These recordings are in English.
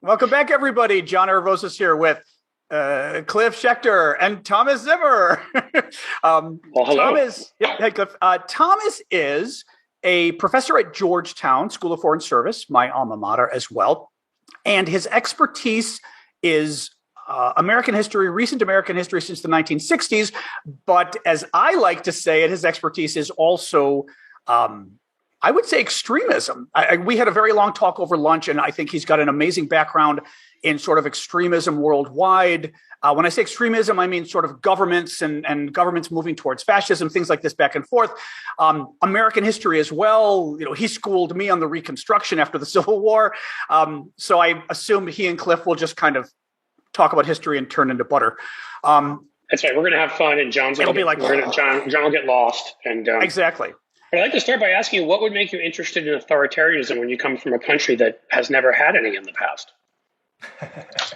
Welcome back, everybody. John Arvosis here with Cliff Schecter and Thomas Zimmer. Hello. Thomas, hey, Cliff. Thomas is a professor at Georgetown School of Foreign Service, my alma mater as well. And his expertise is American history, recent American history since the 1960s. But as I like to say it, his expertise is also I would say extremism. We had a very long talk over lunch, and I think he's got an amazing background in sort of extremism worldwide. When I say extremism, I mean sort of governments and governments moving towards fascism, things like this back and forth. American history as well. You know, he schooled me on the Reconstruction after the Civil War. So I assume he and Cliff will just kind of talk about history and turn into butter. That's right. We're going to have fun, and John will get lost. And exactly. But I'd like to start by asking you, what would make you interested in authoritarianism when you come from a country that has never had any in the past?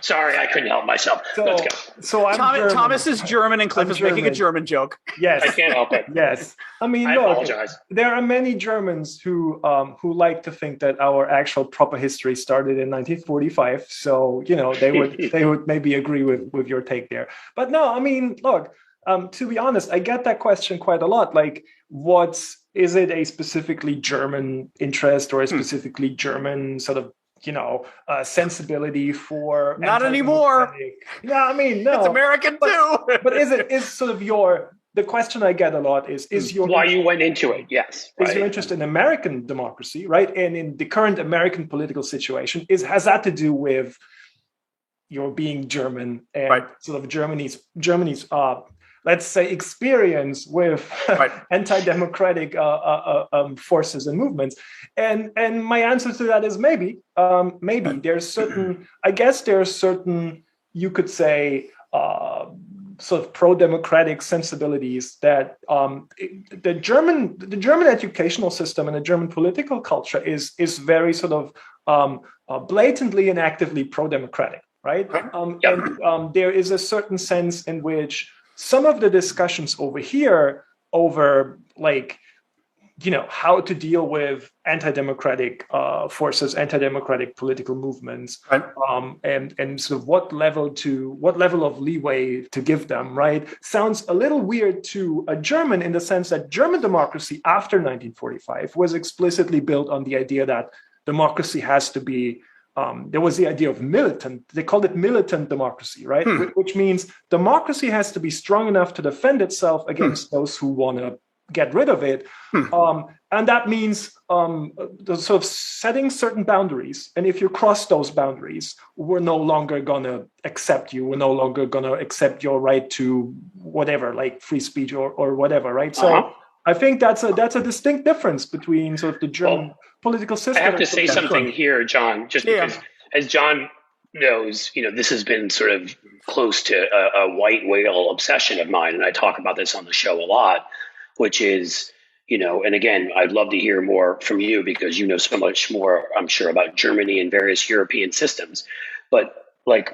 Sorry, I couldn't help myself. Let's go. So Thomas is German, and Cliff is making a German joke. Yes, I can't help it. Yes, I mean, I apologize. There are many Germans who like to think that our actual proper history started in 1945. So they would maybe agree with your take there. But no, I mean, look. To be honest, I get that question quite a lot. Like, is it a specifically German interest or a specifically German sort of, sensibility for? Not anymore. No, I mean, no. It's American too. But is sort of the question I get a lot is your why you went into it? Yes. Is your interest in American democracy, right? And in the current American political situation has that to do with your being German and sort of Germany's let's say experience with anti-democratic forces and movements, and my answer to that is maybe there's certain you could say sort of pro-democratic sensibilities that the German educational system and the German political culture is very sort of blatantly and actively pro-democratic, right? And there is a certain sense in which some of the discussions over here over how to deal with anti-democratic forces, anti-democratic political movements, and sort of what level of leeway to give them, right? Sounds a little weird to a German in the sense that German democracy after 1945 was explicitly built on the idea that democracy has to be there was the idea of militant. They called it militant democracy, right? Which means democracy has to be strong enough to defend itself against those who want to get rid of it. And that means the sort of setting certain boundaries. And if you cross those boundaries, we're no longer going to accept you. We're no longer going to accept your right to whatever, like free speech or whatever, right? So I think that's a distinct difference between sort of the German political system. I have to say something here, John, just because, as John knows, this has been sort of close to a white whale obsession of mine, and I talk about this on the show a lot, which is, and again, I'd love to hear more from you because you know so much more, I'm sure, about Germany and various European systems. But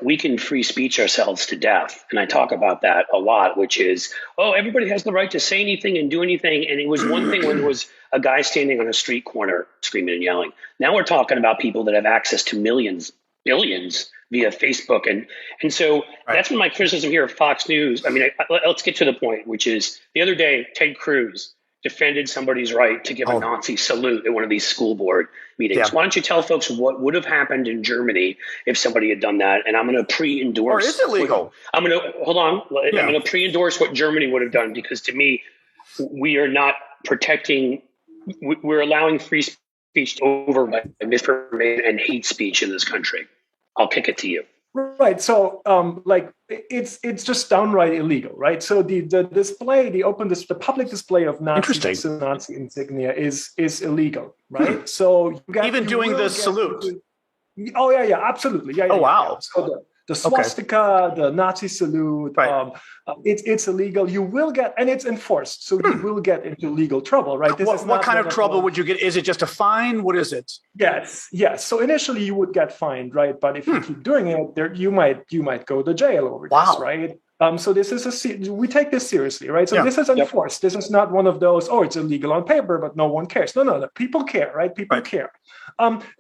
we can free speech ourselves to death. And I talk about that a lot, which is, everybody has the right to say anything and do anything. And it was one thing when there was a guy standing on a street corner screaming and yelling. Now we're talking about people that have access to millions, billions via Facebook. And so that's been my criticism here of Fox News. I mean, let's get to the point, which is the other day, Ted Cruz defended somebody's right to give a Nazi salute at one of these school board meetings. Why don't you tell folks what would have happened in Germany if somebody had done that? And I'm going to pre-endorse. Or is it legal? I'm going to pre-endorse what Germany would have done, because to me, we are not protecting. We're allowing free speech over by misinformation and hate speech in this country. I'll kick it to you. Right. So, it's just downright illegal, right? So the display, the public display of Nazi insignia is illegal, right? So even doing the salute. Oh yeah, absolutely. Yeah. Wow. So the swastika, the Nazi salute, it's illegal. You will get, and it's enforced, so you will get into legal trouble, right? What kind of trouble would you get? Is it just a fine? What is it? Yes. So initially you would get fined, right? But if you keep doing it, you might go to jail over this, right? So this is we take this seriously, right? So this is Yep. enforced. This is not one of those, oh, it's illegal on paper, but no one cares. No. People care, right? People care.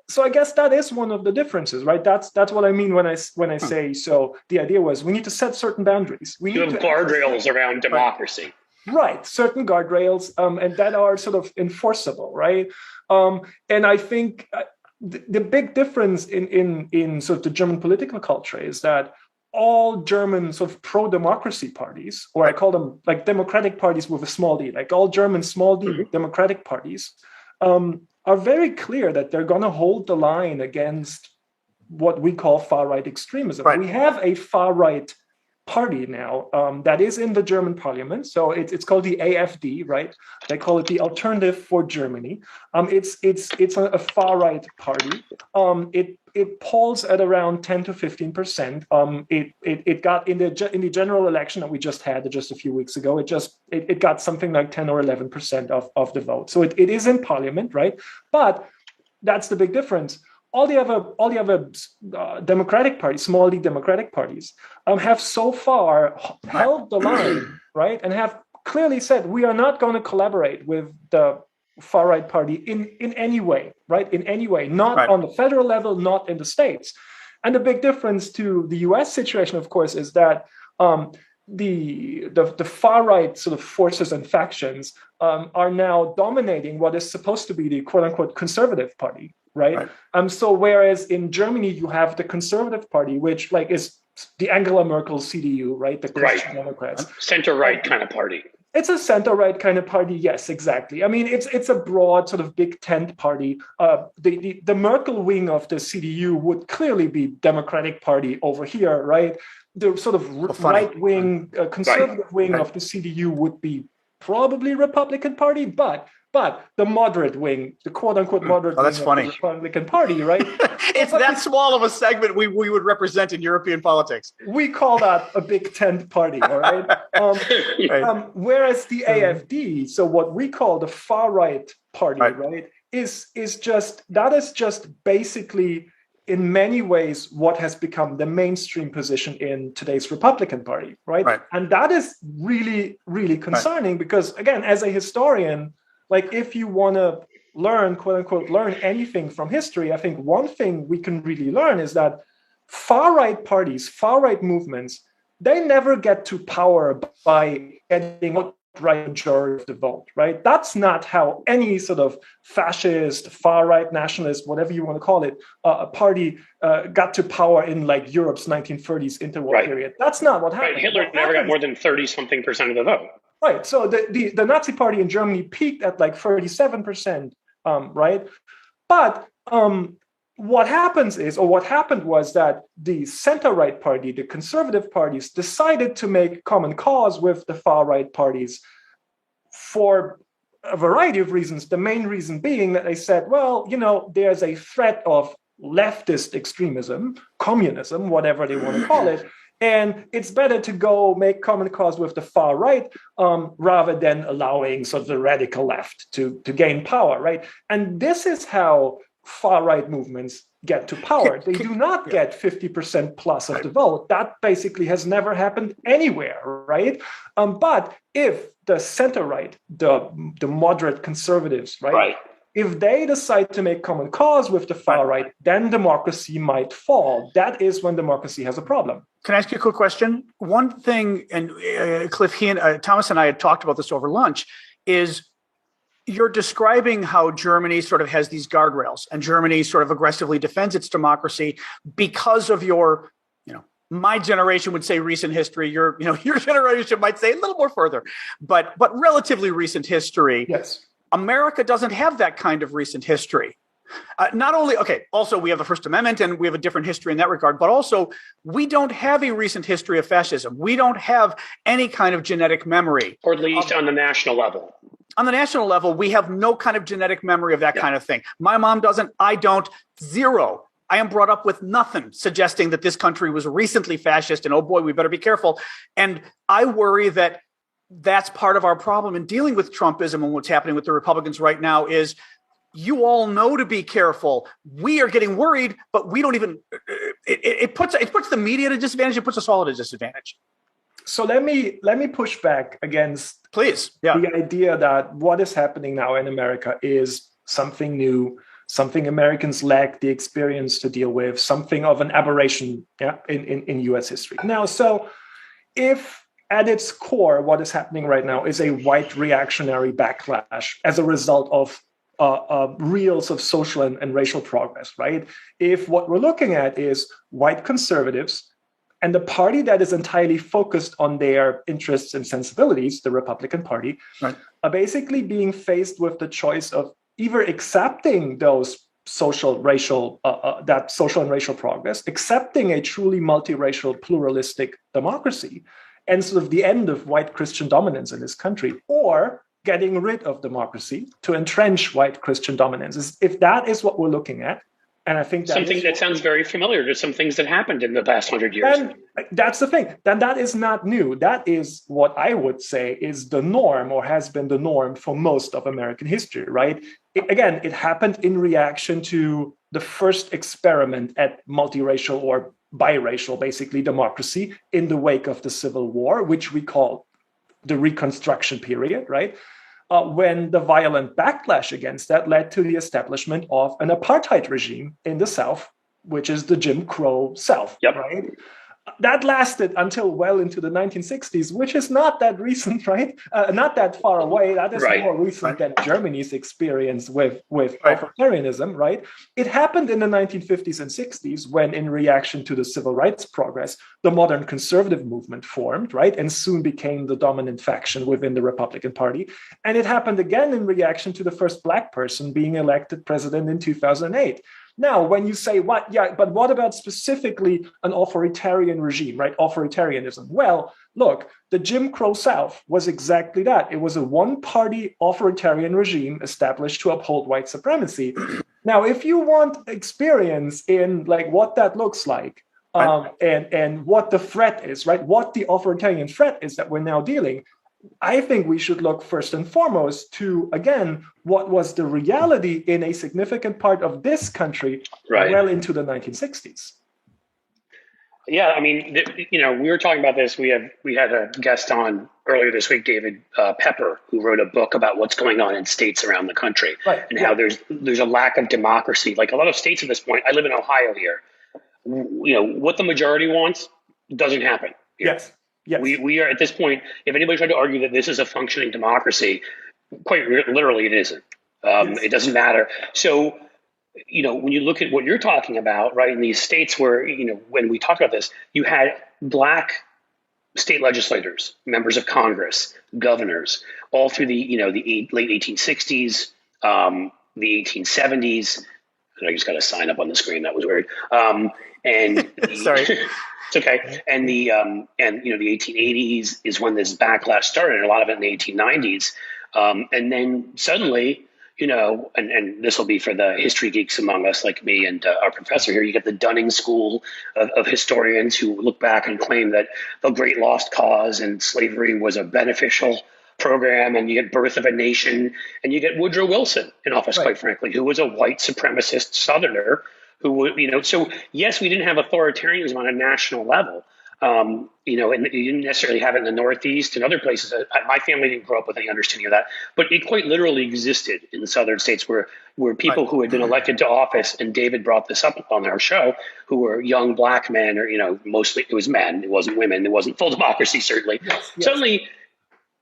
So I guess that is one of the differences, right? That's what I mean when I say, so the idea was we need to set certain boundaries. We need to have guardrails around democracy. Right, certain guardrails, and that are sort of enforceable, right? And I think the big difference in sort of the German political culture is that all German sort of pro-democracy parties, or I call them like democratic parties with a small d, like all German small d democratic parties, are very clear that they're going to hold the line against what we call far-right extremism. We have a far-right party now that is in the German parliament. So it's called the AfD, right? They call it the Alternative for Germany. It's a far-right party. It polls at around 10 to 15%. It got in the general election that we just had just a few weeks ago. It got something like 10 or 11% of the vote. So it is in parliament, right? But that's the big difference. All the other democratic parties, small d democratic parties, have so far held the line, right, and have clearly said we are not going to collaborate with the far right party in any way, right? In any way, not on the federal level, not in the states. And the big difference to the U.S. situation, of course, is that the far right sort of forces and factions are now dominating what is supposed to be the quote unquote conservative party. Right. So whereas in Germany you have the Conservative Party, which like is the Angela Merkel CDU, right? The Christian Democrats, center right kind of party. It's a center right kind of party. Yes, exactly. I mean, it's a broad sort of big tent party. The Merkel wing of the CDU would clearly be Democratic Party over here, right? The sort of right wing conservative wing of the CDU would be probably Republican Party, but the moderate wing, the quote-unquote moderate wing of the Republican Party, right? It's that small of a segment we would represent in European politics. We call that a big tent party, all right? Whereas the AfD, so what we call the far-right party, right, is just basically in many ways what has become the mainstream position in today's Republican Party, right? And that is really, really concerning because, again, as a historian, like if you want to learn, quote unquote, learn anything from history, I think one thing we can really learn is that far-right parties, far-right movements, they never get to power by getting a right majority of the vote, right? That's not how any sort of fascist, far-right, nationalist, whatever you want to call it, a party got to power in like Europe's 1930s interwar period. That's not what happened. Hitler never got more than 30-something% of the vote. Right. So the Nazi Party in Germany peaked at like 37%, right? But what happened was that the center-right party, the conservative parties, decided to make common cause with the far-right parties for a variety of reasons. The main reason being that they said, well, there's a threat of leftist extremism, communism, whatever they want to call it. And it's better to go make common cause with the far right rather than allowing sort of the radical left to gain power, right? And this is how far right movements get to power. They do not get 50% plus of the vote. That basically has never happened anywhere, right? But if the center right, the moderate conservatives, right? If they decide to make common cause with the far right, then democracy might fall. That is when democracy has a problem. Can I ask you a quick question? One thing, and Cliff, Thomas and I had talked about this over lunch, is you're describing how Germany sort of has these guardrails and Germany sort of aggressively defends its democracy because of your, my generation would say recent history. Your generation might say a little more further, but relatively recent history. Yes. America doesn't have that kind of recent history. Also we have the First Amendment and we have a different history in that regard, but also we don't have a recent history of fascism. We don't have any kind of genetic memory. Or at least on the national level. On the national level, we have no kind of genetic memory of that kind of thing. My mom doesn't, I don't, zero. I am brought up with nothing suggesting that this country was recently fascist and oh boy, we better be careful. And I worry that that's part of our problem in dealing with Trumpism and what's happening with the Republicans right now is you all know to be careful. We are getting worried, but we don't even, it puts the media at a disadvantage. It puts us all at a disadvantage. So let me push back against the idea that what is happening now in America is something new, something Americans lack the experience to deal with, something of an aberration in US history. Now, so if at its core, what is happening right now is a white reactionary backlash as a result of reels of social and racial progress, right? If what we're looking at is white conservatives and the party that is entirely focused on their interests and sensibilities, the Republican Party, right, are basically being faced with the choice of either accepting those social and racial progress, accepting a truly multiracial, pluralistic democracy, and sort of the end of white Christian dominance in this country, or getting rid of democracy to entrench white Christian dominance. If that is what we're looking at, and I think that sounds very familiar to some things that happened in the past 100 years. And that's the thing. Then that is not new. That is what I would say is the norm, or has been the norm for most of American history, right? It happened in reaction to the first experiment at multiracial or biracial, basically, democracy in the wake of the Civil War, which we call the Reconstruction period, right? When the violent backlash against that led to the establishment of an apartheid regime in the South, which is the Jim Crow South, right? That lasted until well into the 1960s, which is not that recent, right? Not that far away. That is more recent than Germany's experience with authoritarianism, right? It happened in the 1950s and 60s when, in reaction to the civil rights progress, the modern conservative movement formed, right? And soon became the dominant faction within the Republican Party. And it happened again in reaction to the first Black person being elected president in 2008. Now, when you say, but what about specifically an authoritarian regime, right? Authoritarianism. Well, look, the Jim Crow South was exactly that. It was a one-party authoritarian regime established to uphold white supremacy. Now, if you want experience in like what that looks like, and what the threat is, right? What the authoritarian threat is that we're now dealing, I think we should look first and foremost to, again, what was the reality in a significant part of this country well into the 1960s. Yeah, I mean, we were talking about this. We had a guest on earlier this week, David Pepper, who wrote a book about what's going on in states around the country and how there's a lack of democracy. Like a lot of states at this point, I live in Ohio here. What the majority wants doesn't happen here. Yes. We are at this point, if anybody tried to argue that this is a functioning democracy, quite literally it isn't. It doesn't matter. So, when you look at what you're talking about, right, in these states where, when we talk about this, you had Black state legislators, members of Congress, governors, all through the late 1860s, the 1870s. And I just got a sign up on the screen. That was weird. Sorry. It's okay. And the 1880s is when this backlash started, and a lot of it in the 1890s. And then suddenly, and this will be for the history geeks among us like me and our professor here, you get the Dunning School of historians who look back and claim that the Great Lost Cause and slavery was a beneficial program, and you get Birth of a Nation, and you get Woodrow Wilson in office, quite frankly, who was a white supremacist Southerner who, so yes, we didn't have authoritarianism on a national level, and you didn't necessarily have it in the Northeast and other places. My family didn't grow up with any understanding of that, but it quite literally existed in the southern states where people who had been elected to office, and David brought this up on our show, who were young Black men, or, mostly it was men, it wasn't women, it wasn't full democracy, certainly. Yes. Suddenly,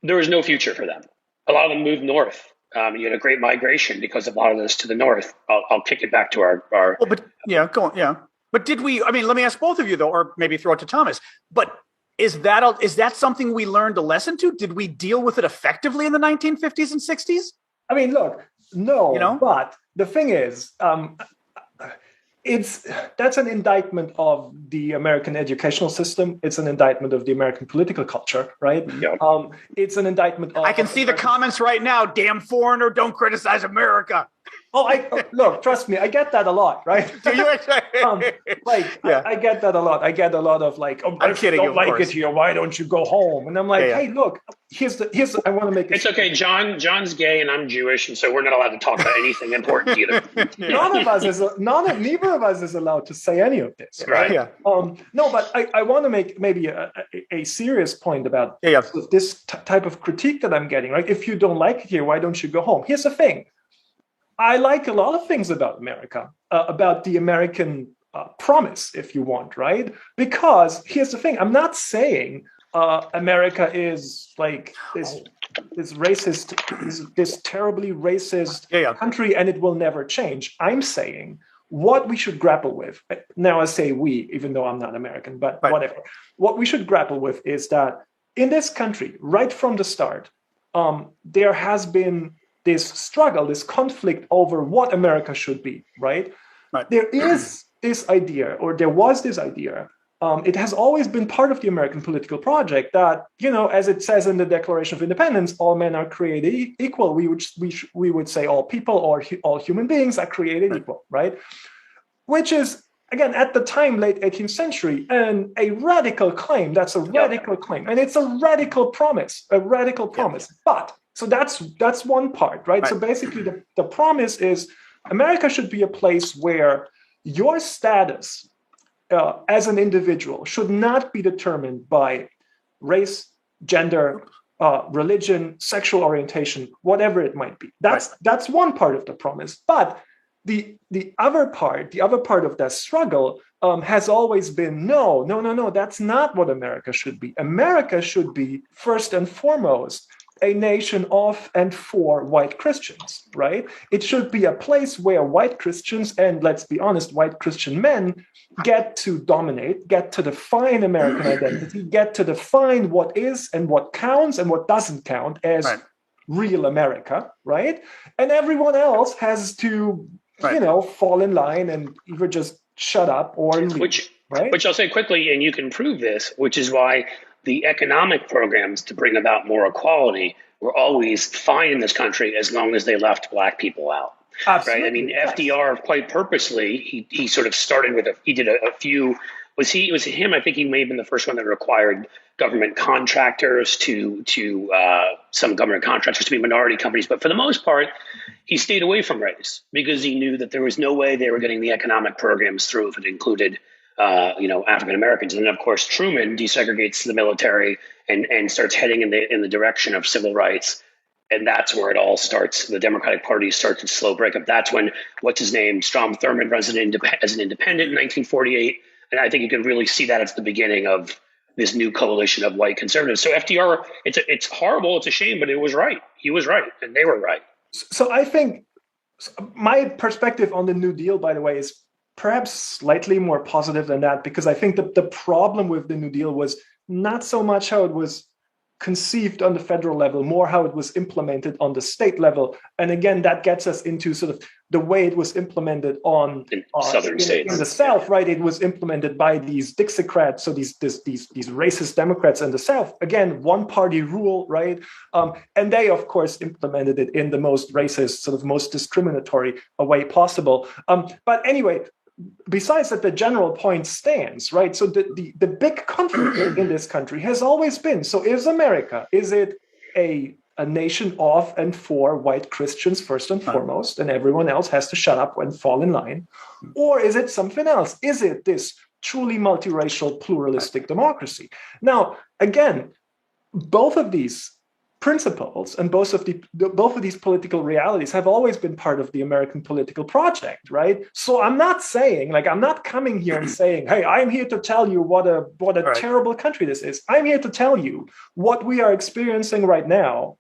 there was no future for them. A lot of them moved north. You had a great migration because of a lot of this to the north. I'll kick it back to our. Well, but go on. Yeah, but did we? I mean, let me ask both of you though, or maybe throw it to Thomas. But is that something we learned a lesson to? Did we deal with it effectively in the 1950s and 60s? I mean, look, no. But the thing is, that's an indictment of the American educational system. It's an indictment of the American political culture, right? Yeah. It's an indictment of... I can see the comments right now. Damn foreigner, don't criticize America. Look, trust me, I get that a lot, right? Do you actually? I get that a lot. I get a lot of like, I'm kidding, don't of like course. it here. Why don't you go home? And I'm like, hey, look, here's. I want to make it. It's okay. John's gay and I'm Jewish, and so we're not allowed to talk about anything important either. Neither of us is allowed to say any of this, right? Yeah. No, but I want to make maybe a serious point about this type of critique that I'm getting. Right? If you don't like it here, why don't you go home? Here's the thing. I like a lot of things about America, about the American promise, if you want, right? Because here's the thing: I'm not saying America is like this racist, this terribly racist country, and it will never change. I'm saying what we should grapple with. Now I say we, even though I'm not American, but whatever. What we should grapple with is that in this country, right from the start, there has been this struggle, this conflict over what America should be, right? There is this idea, or there was this idea, it has always been part of the American political project that, as it says in the Declaration of Independence, all men are created equal. We would say all people or all human beings are created equal, right? Which is, again, at the time, late 18th century, and a radical claim. That's a radical claim. And it's a radical promise, But so that's one part, right? So basically the promise is America should be a place where your status as an individual should not be determined by race, gender, religion, sexual orientation, whatever it might be. That's one part of the promise. But the other part of that struggle has always been no, that's not what America should be. America should be, first and foremost, a nation of and for white Christians, right? It should be a place where white Christians, and let's be honest, white Christian men get to dominate, get to define American identity, get to define what is and what counts and what doesn't count as real America, right? And everyone else has to, fall in line and either just shut up or leave, Which I'll say quickly, and you can prove this, which is why the economic programs to bring about more equality were always fine in this country as long as they left Black people out. Absolutely. Right? I mean, FDR quite purposely, he sort of started with he did a few. It was him. I think he may have been the first one that required government contractors some government contractors to be minority companies. But for the most part, he stayed away from race because he knew that there was no way they were getting the economic programs through if it included African Americans. And then, of course, Truman desegregates the military and starts heading in the direction of civil rights. And that's where it all starts. The Democratic Party starts its slow breakup. That's when, Strom Thurmond runs as an independent in 1948. And I think you can really see that as the beginning of this new coalition of white conservatives. So FDR, it's horrible. It's a shame, but it was right. He was right. And they were right. So I think my perspective on the New Deal, by the way, is perhaps slightly more positive than that, because I think the problem with the New Deal was not so much how it was conceived on the federal level, more how it was implemented on the state level. And again, that gets us into sort of the way it was implemented in southern states. In the South, right? It was implemented by these Dixiecrats, so these racist Democrats in the South. Again, one-party rule, right? And they, of course, implemented it in the most racist, sort of most discriminatory way possible. But anyway, besides that, the general point stands, right? So the big conflict in this country has always been, so is it a nation of and for white Christians first and foremost, and everyone else has to shut up and fall in line? Or is it something else? Is it this truly multiracial, pluralistic democracy? Now, again, both of these principles and both of these political realities have always been part of the American political project, right? So I'm not coming here and saying, hey, I'm here to tell you what a terrible country this is. I'm here to tell you what we are experiencing right now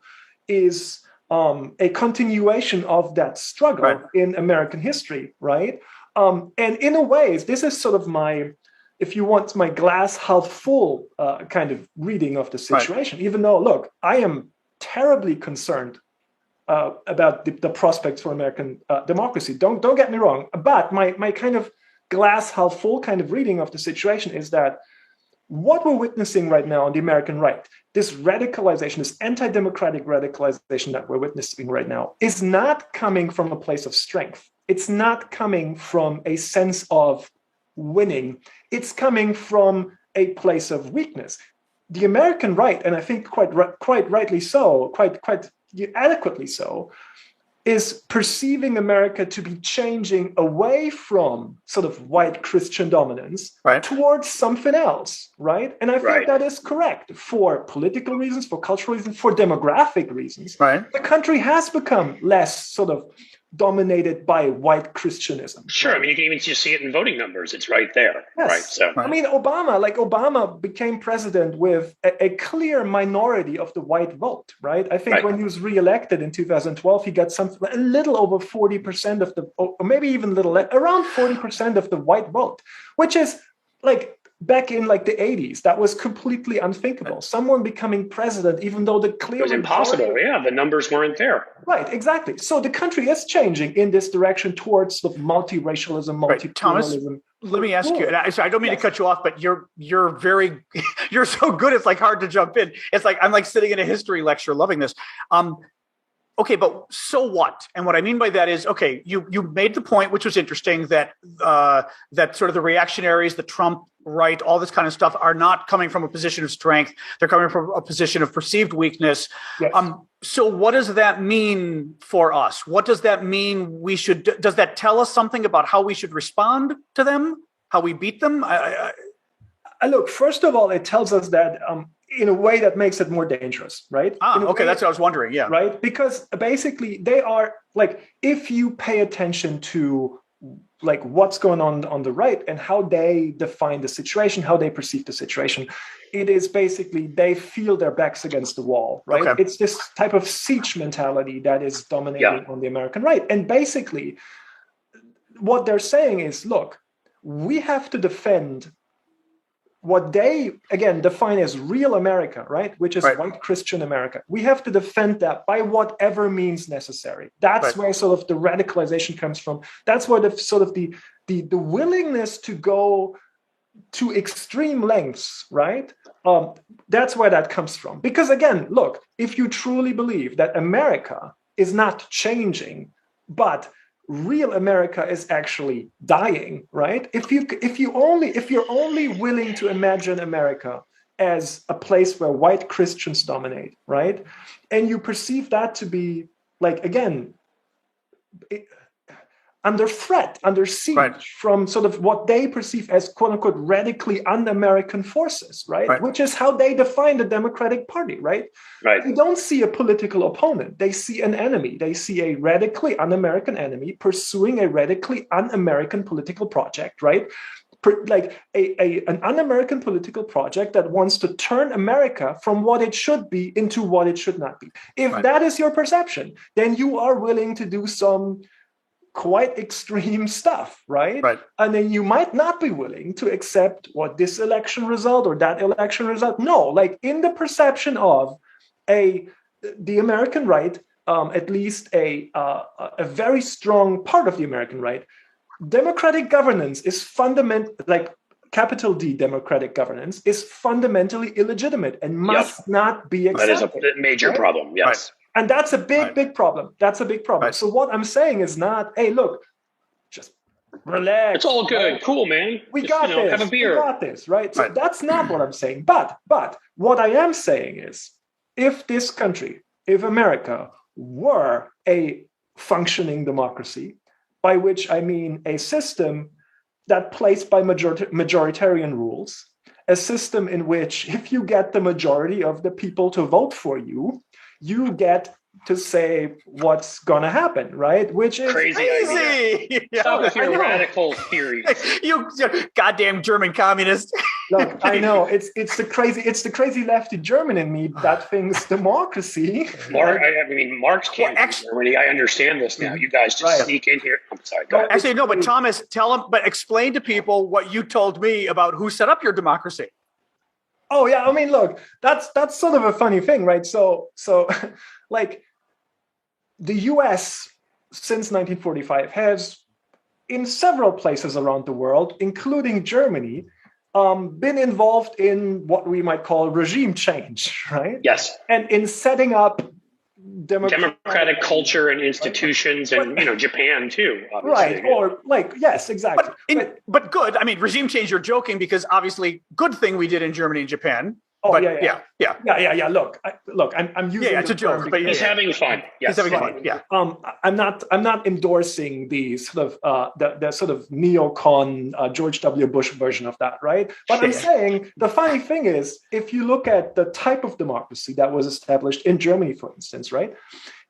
is a continuation of that struggle in American history, right? And in a way, this is sort of my, if you want, my glass half full kind of reading of the situation, even though, look, I am terribly concerned about the prospects for American democracy. Don't get me wrong, but my kind of glass half full kind of reading of the situation is that what we're witnessing right now on the American right, this radicalization, this anti-democratic radicalization that we're witnessing right now, is not coming from a place of strength. It's not coming from a sense of winning. It's coming from a place of weakness. The American right, and I think quite rightly so, quite adequately so, is perceiving America to be changing away from sort of white Christian dominance towards something else, right? And I think that is correct for political reasons, for cultural reasons, for demographic reasons. The country has become less sort of dominated by white Christianism. Sure, I mean, you can even just see it in voting numbers. It's right there, right? So, I mean, Obama became president with a clear minority of the white vote, right? I think when he was reelected in 2012, he got a little over 40% of the, or maybe even around 40% of the white vote, which is like back in like the 80s, that was completely unthinkable. Someone becoming president, even though the clear... It was impossible, the numbers weren't there. Right, exactly. So the country is changing in this direction towards sort of multiracialism, multiculturalism. Thomas, let me ask you, and I don't mean to cut you off, but you're so good, it's like hard to jump in. It's like, I'm like sitting in a history lecture, loving this. Okay, but so what? And what I mean by that is, okay, you made the point, which was interesting, that that sort of the reactionaries, the Trump right, all this kind of stuff are not coming from a position of strength. They're coming from a position of perceived weakness. Yes. So what does that mean for us? What does that mean does that tell us something about how we should respond to them? How we beat them? Look, first of all, it tells us that in a way that makes it more dangerous, right? Okay, that's what I was wondering, yeah. Right, because basically they are like, if you pay attention to like what's going on the right and how they define the situation, how they perceive the situation, it is basically they feel their backs against the wall, right? Okay. It's this type of siege mentality that is dominating on the American right. And basically what they're saying is, look, we have to defend what they, again, define as real America, right? Which is white Christian America. We have to defend that by whatever means necessary. That's where sort of the radicalization comes from. That's where the sort of the willingness to go to extreme lengths, right? That's where that comes from. Because again, look, if you truly believe that America is not changing, but real America is actually dying, right? If you're only willing to imagine America as a place where white Christians dominate, right? And you perceive that to be like, again, under threat, under siege from sort of what they perceive as quote unquote radically un-American forces, right? Which is how they define the Democratic Party, right? They don't see a political opponent. They see an enemy. They see a radically un-American enemy pursuing a radically un-American political project, right? Like an un-American political project that wants to turn America from what it should be into what it should not be. If that is your perception, then you are willing to do some quite extreme stuff, right? And then you might not be willing to accept what this election result or that election result. No, like in the perception of the American right, at least a very strong part of the American right, democratic governance is fundamental, like capital D democratic governance is fundamentally illegitimate and must not be accepted. That is a major problem, yes. And that's a big problem. That's a big problem. So what I'm saying is not, hey, look, just relax. It's all good. Right? Cool, man. We got this. Have a beer. We got this, right? So that's not what I'm saying. But what I am saying is, if this country, if America were a functioning democracy, by which I mean a system that plays by majoritarian rules, a system in which if you get the majority of the people to vote for you, you get to say what's going to happen, right? Which is crazy. Stop with your radical theories. You goddamn German communist. Look, I know it's the crazy lefty German in me that thinks democracy. Marx came from Germany. I understand this now. You guys just sneak in here. I'm sorry. Go ahead. Actually, no, but Thomas, explain to people what you told me about who set up your democracy. Oh yeah, I mean, look, that's sort of a funny thing, right? So like the US since 1945 has in several places around the world, including Germany, been involved in what we might call regime change, right? Yes. And in setting up democratic culture and institutions, right? And Japan too, obviously. Right, or yes, exactly. But good. I mean, regime change. You're joking because obviously, good thing we did in Germany and Japan. Oh, but yeah. Look, I'm using it's a joke, but he's having fun. Yes, he's having fun. Yeah. I'm not endorsing the sort of the sort of neocon George W. Bush version of that, right? But I'm saying the funny thing is, if you look at the type of democracy that was established in Germany, for instance, right?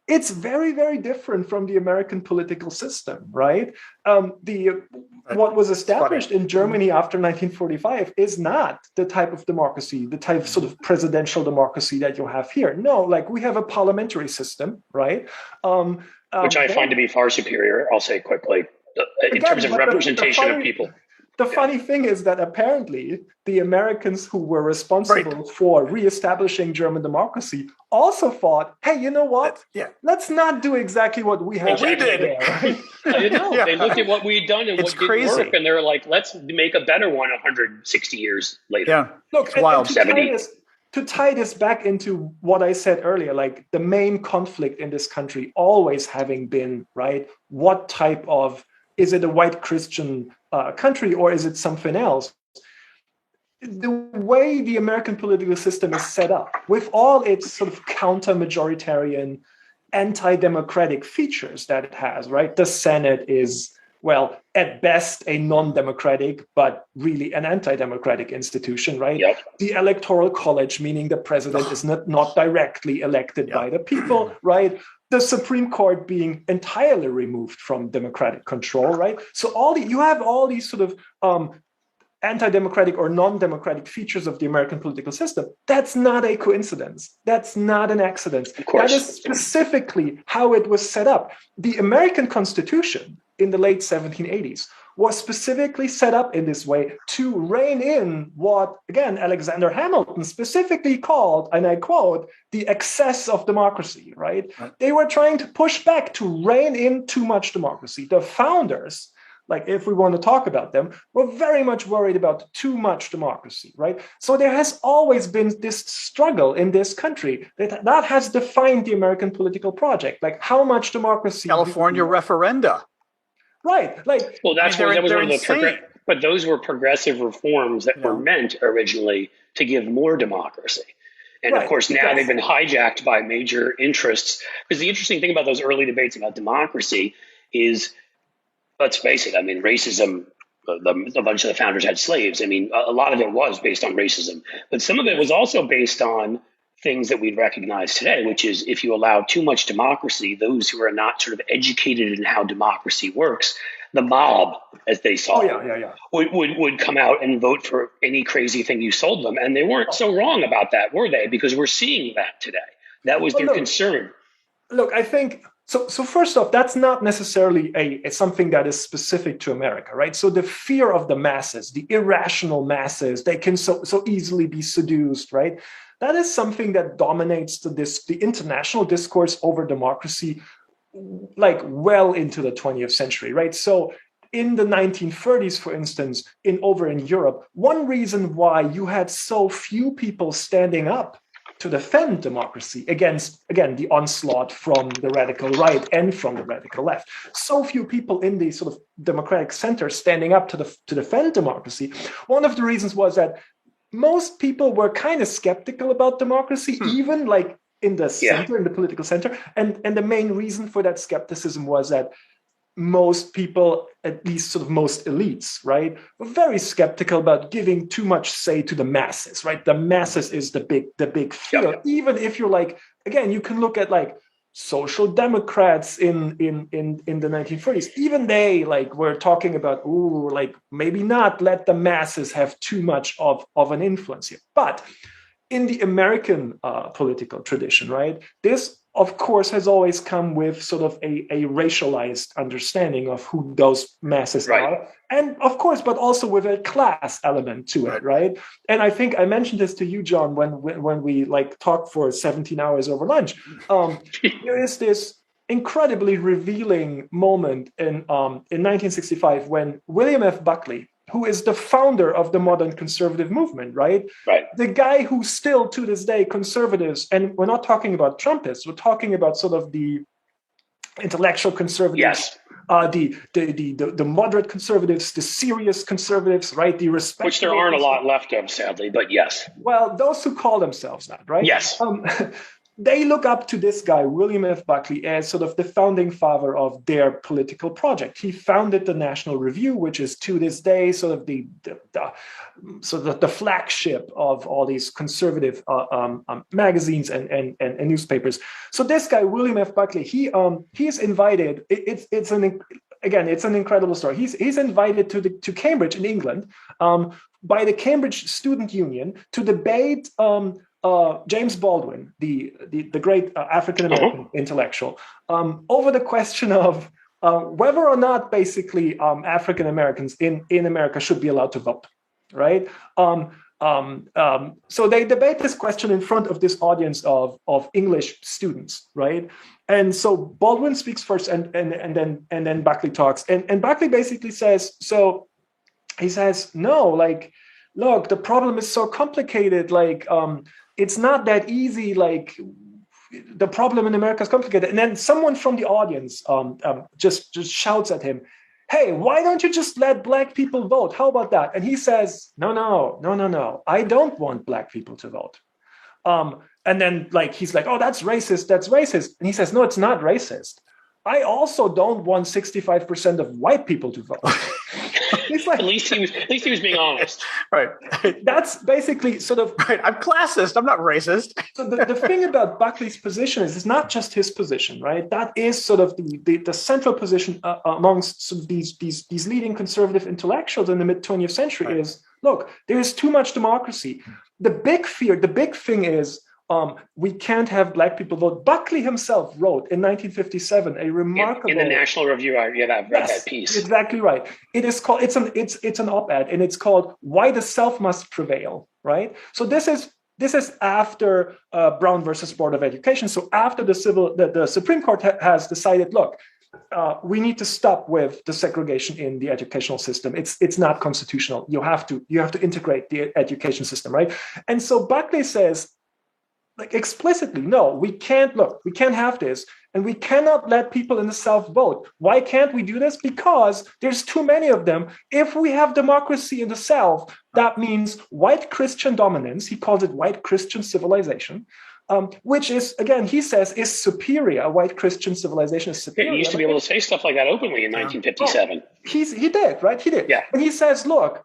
It's very, very different from the American political system, right? What was established in Germany after 1945 is not the type of democracy, the type of sort of presidential democracy that you have here. No, we have a parliamentary system, right? Which I find to be far superior, I'll say quickly, in terms of representation of people. The funny thing is that apparently the Americans who were responsible for reestablishing German democracy also thought, hey, you know what? Let's not do exactly what we have. We did. There, right? They looked at what we'd done and what didn't work, and they're like, let's make a better one 160 years later. Yeah, look, it's wild. 70. To tie this back into what I said earlier, the main conflict in this country always having been, right, what type of, is it a white Christian country or is it something else? The way the American political system is set up, with all its sort of counter-majoritarian, anti-democratic features that it has, right? The Senate is, well, at best a non-democratic, but really an anti-democratic institution, right? Yep. The Electoral College, meaning the president is not directly elected by the people, right? The Supreme Court being entirely removed from democratic control, right? So you have all these sort of anti-democratic or non-democratic features of the American political system. That's not a coincidence. That's not an accident. Of course. That is specifically how it was set up. The American Constitution in the late 1780s was specifically set up in this way to rein in what, again, Alexander Hamilton specifically called, and I quote, the excess of democracy, right? They were trying to push back to rein in too much democracy. The founders, if we want to talk about them, were very much worried about too much democracy, right? So there has always been this struggle in this country that has defined the American political project, how much democracy. California referenda. Right. Well, that was one of the but those were progressive reforms that were meant originally to give more democracy. And of course, now they've been hijacked by major interests. Because the interesting thing about those early debates about democracy is, let's face it, I mean, racism, a bunch of the founders had slaves. I mean, a lot of it was based on racism. But some of it was also based on things that we recognize today, which is if you allow too much democracy, those who are not sort of educated in how democracy works, the mob, as they saw, would come out and vote for any crazy thing you sold them. And they weren't so wrong about that, were they? Because we're seeing that today. That was their concern. Look, I think, so first off, that's not necessarily something that is specific to America, right? So the fear of the masses, the irrational masses, they can so easily be seduced, right? That is something that dominates the international discourse over democracy, well into the 20th century, right? So in the 1930s, for instance, over in Europe, one reason why you had so few people standing up to defend democracy against, again, the onslaught from the radical right and from the radical left. So few people in the sort of democratic center standing up to defend democracy. One of the reasons was that most people were kind of skeptical about democracy, even in the center, in the political center. And the main reason for that skepticism was that most people, at least sort of most elites, right, were very skeptical about giving too much say to the masses, right? The masses is the big fear. Even if you're again, you can look at social democrats in the 1930s. Even they were talking about, maybe not let the masses have too much of an influence here. But in the American political tradition, right, this, of course, has always come with sort of a racialized understanding of who those masses are. And of course, but also with a class element to it, right? And I think I mentioned this to you, John, when we talked for 17 hours over lunch. There is this incredibly revealing moment in 1965 when William F. Buckley, who is the founder of the modern conservative movement, right? Right. The guy who still to this day conservatives, and we're not talking about Trumpists, we're talking about sort of the intellectual conservatives, the moderate conservatives, the serious conservatives, right? The respectable, which there aren't a lot left of, sadly, but yes. Well, those who call themselves that, right? Yes. They look up to this guy, William F. Buckley, as sort of the founding father of their political project. He founded the National Review, which is to this day sort of the flagship of all these conservative magazines and newspapers. So this guy, William F. Buckley, he's invited. It's an incredible story. He's invited to Cambridge in England by the Cambridge Student Union to debate James Baldwin, the great African-American intellectual, over the question of whether or not basically African-Americans in America should be allowed to vote, right? So they debate this question in front of this audience of English students, right? And so Baldwin speaks first, and then Buckley talks, and Buckley basically says, so he says, no, like, look, the problem is so complicated, like, it's not that easy, like, the problem in America is complicated. And then someone from the audience just shouts at him, hey, why don't you just let Black people vote? How about that? And he says, no, I don't want Black people to vote. And then he's like, oh, that's racist. And he says, no, it's not racist. I also don't want 65% of white people to vote. He's like, at least he was being honest. Right. That's basically sort of right. I'm classist. I'm not racist. So the thing about Buckley's position is it's not just his position, right? That is sort of the central position amongst sort of these leading conservative intellectuals in the mid 20th century is, look, there is too much democracy. The big thing is, we can't have Black people vote. Buckley himself wrote in 1957 a remarkable in the National Review. I've read that piece. Exactly right. It is called. It's an op-ed, and it's called "Why the Self Must Prevail." Right. So this is after Brown versus Board of Education. So after the Supreme Court has decided, look, we need to stop with the segregation in the educational system. It's not constitutional. You have to integrate the education system, right? And so Buckley says, like, explicitly, no, we can't have this, and we cannot let people in the South vote. Why can't we do this? Because there's too many of them. If we have democracy in the South, that means white Christian dominance. He calls it white Christian civilization, which is, again, he says, is superior. White Christian civilization is superior. He used to be able to say stuff like that openly in 1957. He did, right? He did. Yeah. And he says, look,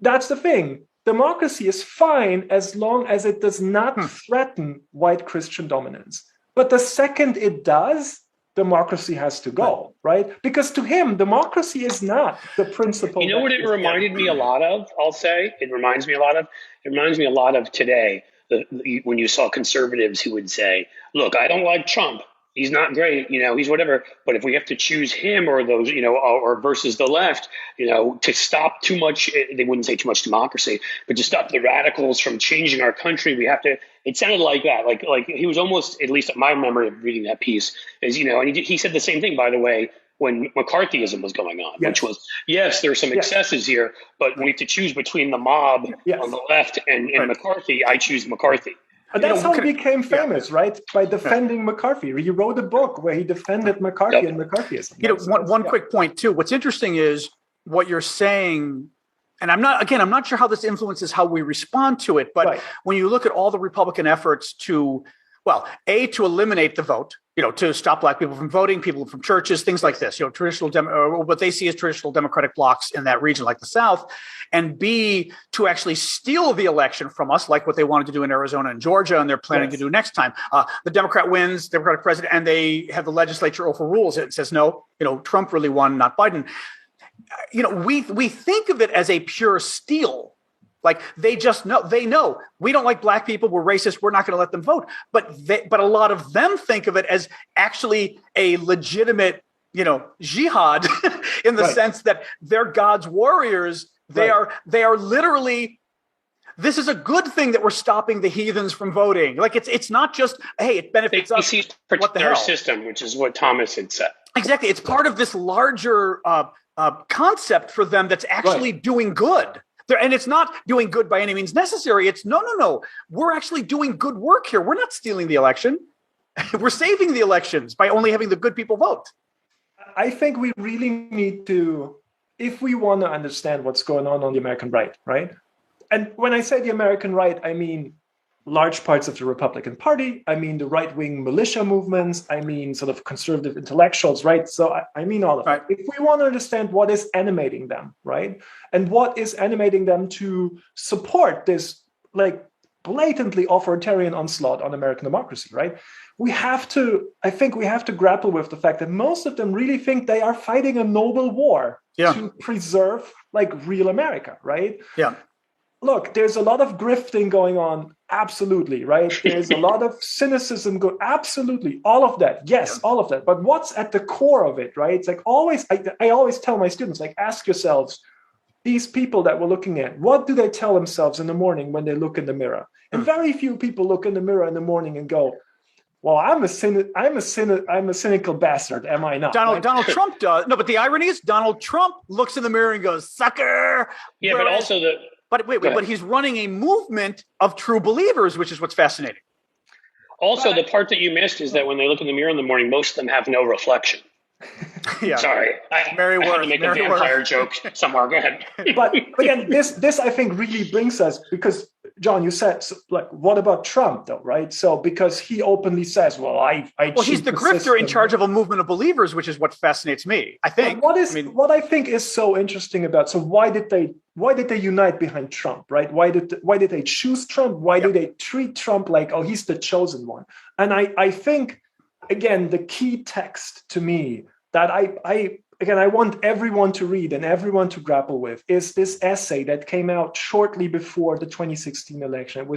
that's the thing. Democracy is fine as long as it does not threaten white Christian dominance. But the second it does, democracy has to go, right? Because to him, democracy is not the principle. You know what it reminded me a lot of, I'll say? It reminds me a lot of today, when you saw conservatives who would say, look, I don't like Trump. He's not great, he's whatever. But if we have to choose him or those, or versus the left, to stop too much, they wouldn't say too much democracy, but to stop the radicals from changing our country, we have to, it sounded like that. Like he was almost, at least my memory of reading that piece is, and he said the same thing, by the way, when McCarthyism was going on, which was, yes, there are some excesses here, but we have to choose between the mob on the left and McCarthy. I choose McCarthy. But that's how he became famous, right? By defending McCarthy. He wrote a book where he defended McCarthy and McCarthyism. One quick point too. What's interesting is what you're saying, and I'm not sure how this influences how we respond to it, but when you look at all the Republican efforts to eliminate the vote, to stop Black people from voting, people from churches, things like this, traditional what they see as traditional Democratic blocs in that region, like the South, and B, to actually steal the election from us, like what they wanted to do in Arizona and Georgia, and they're planning to do next time. The Democrat wins, Democratic president, and they have the legislature overrules it and says, no, Trump really won, not Biden. We think of it as a pure steal. Like they know we don't like Black people. We're racist. We're not going to let them vote. But a lot of them think of it as actually a legitimate, jihad in the sense that they're God's warriors. They are literally. This is a good thing that we're stopping the heathens from voting. Like it's not just, hey, it benefits us. What the hell? Our system, which is what Thomas had said. Exactly. It's part of this larger concept for them that's actually doing good. And it's not doing good by any means necessary. It's no. We're actually doing good work here. We're not stealing the election. We're saving the elections by only having the good people vote. I think we really need to, if we want to understand what's going on the American right? And when I say the American right, I mean large parts of the Republican Party. I mean the right-wing militia movements. I mean sort of conservative intellectuals, right? So I mean all of it. If we want to understand what is animating them, right? And what is animating them to support this like blatantly authoritarian onslaught on American democracy, right? I think we have to grapple with the fact that most of them really think they are fighting a noble war to preserve like real America, right? Yeah. Look, there's a lot of grifting going on. Absolutely, right? There's a lot of cynicism. Absolutely. All of that. Yes, all of that. But what's at the core of it, right? It's like always, I always tell my students, like, ask yourselves, these people that we're looking at, what do they tell themselves in the morning when they look in the mirror? And very few people look in the mirror in the morning and go, well, I'm a cynical bastard, am I not? Donald Trump does. No, but the irony is Donald Trump looks in the mirror and goes, sucker. Yeah, but also but he's running a movement of true believers, which is what's fascinating. Also, the part that you missed is that when they look in the mirror in the morning, most of them have no reflection. Yeah. Sorry. I had to make a vampire joke somewhere. Go ahead. But again, this I think really brings us, because John, you said, like, what about Trump though, right? So because he openly says, well, he's the grifter in charge of a movement of believers, which is what fascinates me, I think. What I think is so interesting about, so why did they unite behind Trump, right? Why did they choose Trump? Why do they treat Trump like, oh, he's the chosen one? And I think, again, the key text to me that I want everyone to read and everyone to grapple with is this essay that came out shortly before the 2016 election.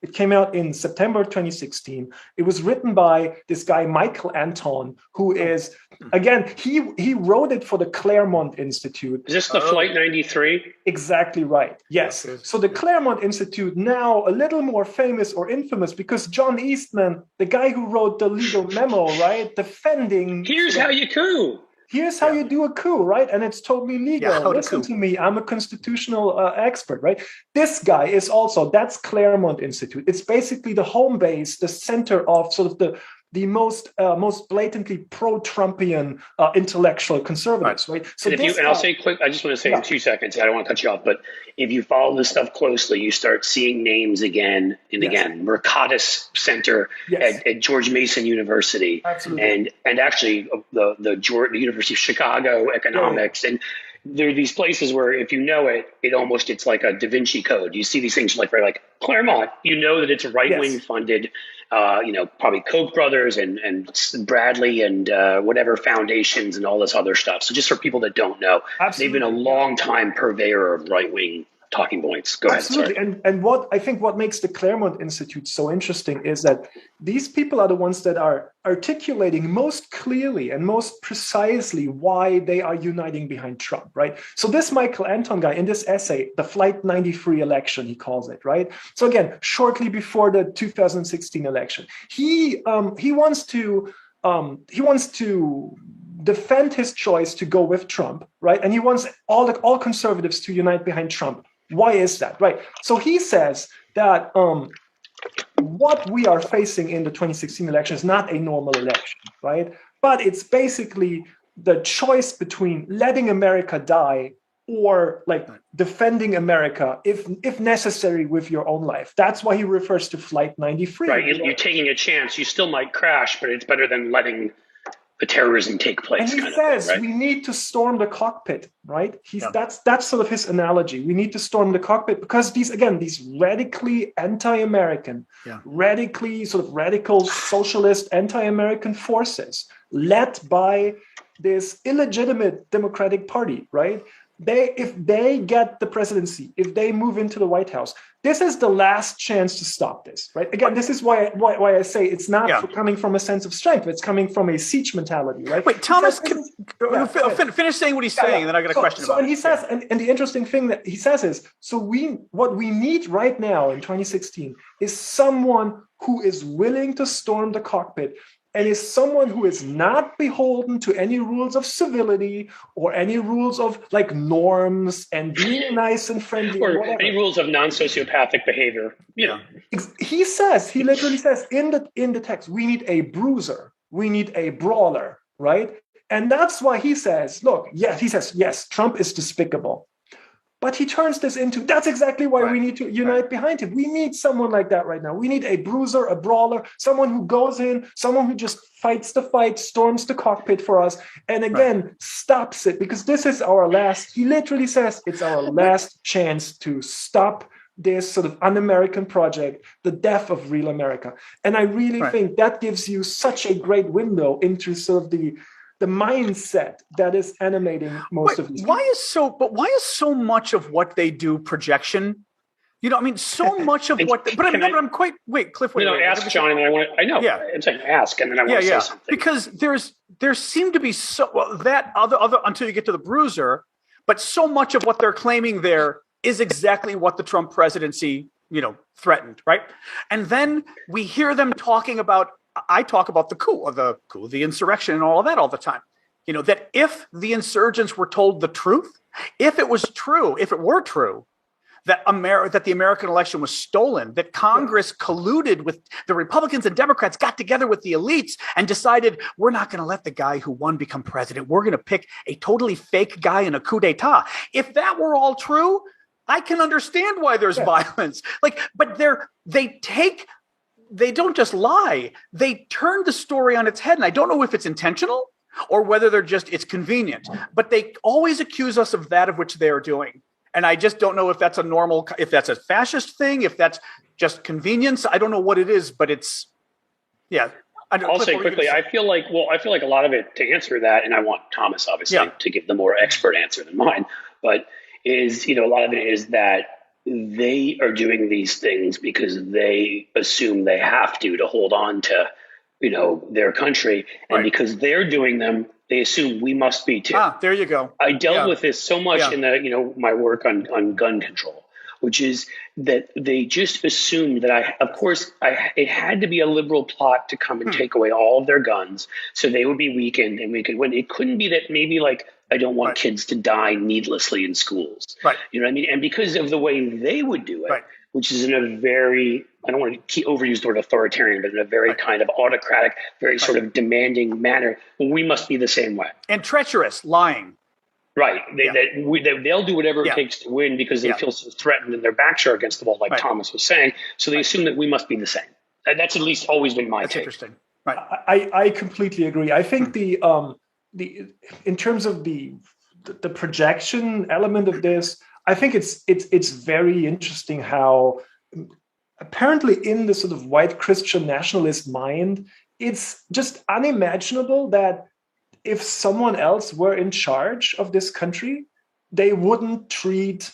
It came out in September 2016. It was written by this guy, Michael Anton, who is, again, he wrote it for the Claremont Institute. Is this the Flight 93? Exactly right. Yes. So the Claremont Institute, now a little more famous or infamous because John Eastman, the guy who wrote the legal memo, right, defending. Here's how you coup. Here's how you do a coup, right? And it's totally legal. Listen to me. I'm a constitutional expert, right? This guy is also, that's Claremont Institute. It's basically the home base, the center of sort of the most blatantly pro-Trumpian intellectual conservatives, right? So I'll say quick, I just want to say in 2 seconds, I don't want to cut you off, but if you follow this stuff closely, you start seeing names again and again. Mercatus Center at George Mason University, and actually the University of Chicago economics, and there are these places where if you know it, it's like a Da Vinci Code. You see these things like Claremont, you know that it's right-wing funded, probably Koch brothers and Bradley and whatever foundations and all this other stuff. So just for people that don't know, they've been a long time purveyor of right-wing talking points. Go ahead. Absolutely. And what makes the Claremont Institute so interesting is that these people are the ones that are articulating most clearly and most precisely why they are uniting behind Trump, right? So this Michael Anton guy in this essay, the Flight 93 election, he calls it, right? So again, shortly before the 2016 election, he wants to defend his choice to go with Trump, right? And he wants all conservatives to unite behind Trump. Why is that, right? So he says that what we are facing in the 2016 election is not a normal election, right? But it's basically the choice between letting America die or like defending America if necessary with your own life. That's why he refers to Flight 93. Right, you're taking a chance. You still might crash, but it's better than letting the terrorism take place. And he says we need to storm the cockpit, right? That's sort of his analogy. We need to storm the cockpit because these radically anti-American, radically sort of radical socialist anti-American forces led by this illegitimate Democratic Party, right? If they get the presidency, if they move into the White House, this is the last chance to stop this, right? Again, this is why I say it's not coming from a sense of strength. It's coming from a siege mentality, right? Wait, Thomas, finish saying what he's saying, and then I got a question about it. And he says, and the interesting thing that he says is, what we need right now in 2016 is someone who is willing to storm the cockpit and is someone who is not beholden to any rules of civility or any rules of like norms and being nice and friendly or whatever. Any rules of non-sociopathic behavior. He literally says in the text, we need a bruiser, we need a brawler, right? And that's why he says, look, yes, Trump is despicable. But he turns this into, that's exactly why we need to unite behind him. We need someone like that right now. We need a bruiser, a brawler, someone who goes in, someone who just fights the fight, storms the cockpit for us, and again, stops it. Because this is our last, he literally says, it's our last chance to stop this sort of un-American project, the death of real America. And I really think that gives you such a great window into sort of the mindset that is animating most of these. Why is so much of what they do projection? So much of what. I'm quite. Wait, Cliff. Wait. Ask John, and I know. Yeah, I'm saying ask, and then I want to say something because there seem to be that other until you get to the bruiser, but so much of what they're claiming there is exactly what the Trump presidency threatened, right? And then we hear them talking about. I talk about the coup, the insurrection, and all of that all the time. That if the insurgents were told the truth, if it were true that the American election was stolen, that Congress colluded with the Republicans and Democrats, got together with the elites and decided we're not going to let the guy who won become president. We're going to pick a totally fake guy in a coup d'etat. If that were all true, I can understand why there's violence. But they don't just lie. They turn the story on its head. And I don't know if it's intentional or whether it's convenient, but they always accuse us of that of which they are doing. And I just don't know if that's if that's a fascist thing, if that's just convenience. I don't know what it is, but it's, I'll say quickly, I feel like a lot of it, to answer that, and I want Thomas obviously to give the more expert answer than mine, but a lot of it is that they are doing these things because they assume they have to hold on to, their country. And because they're doing them, they assume we must be too. There you go. I dealt with this so much in my work on gun control, which is that they just assumed that it had to be a liberal plot to come and take away all of their guns. So they would be weakened and we could win. It couldn't be that maybe I don't want kids to die needlessly in schools. Right. You know what I mean? And because of the way they would do it, which is in a very, I don't want to overuse the word authoritarian, but in a very kind of autocratic, very sort of demanding manner, we must be the same way. And treacherous, lying. Right. They'll do whatever it takes to win because they feel so threatened and their backs are against the wall, like Thomas was saying. So they assume that we must be the same. That's at least always been my take. Interesting. Right. I completely agree. I think in terms of the projection element of this, I think it's very interesting how apparently in the sort of white Christian nationalist mind, it's just unimaginable that if someone else were in charge of this country, they wouldn't treat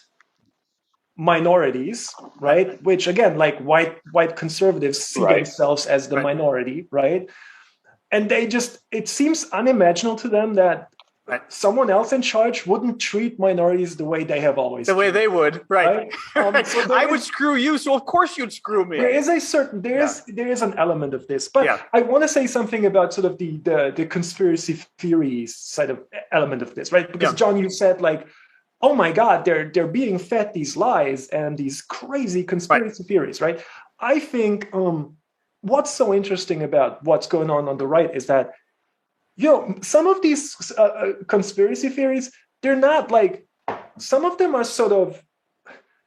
minorities, right? Which again, like white conservatives see themselves as the minority, right? And it seems unimaginable to them that someone else in charge wouldn't treat minorities the way they have always the way they would, right? So I would screw you, so of course you'd screw me. There is an element of this, but I want to say something about sort of the conspiracy theories side of element of this, right? Because John, you said oh my God, they're being fed these lies and these crazy conspiracy theories, right? I think what's so interesting about what's going on the right is that some of these conspiracy theories, they're not some of them are sort of,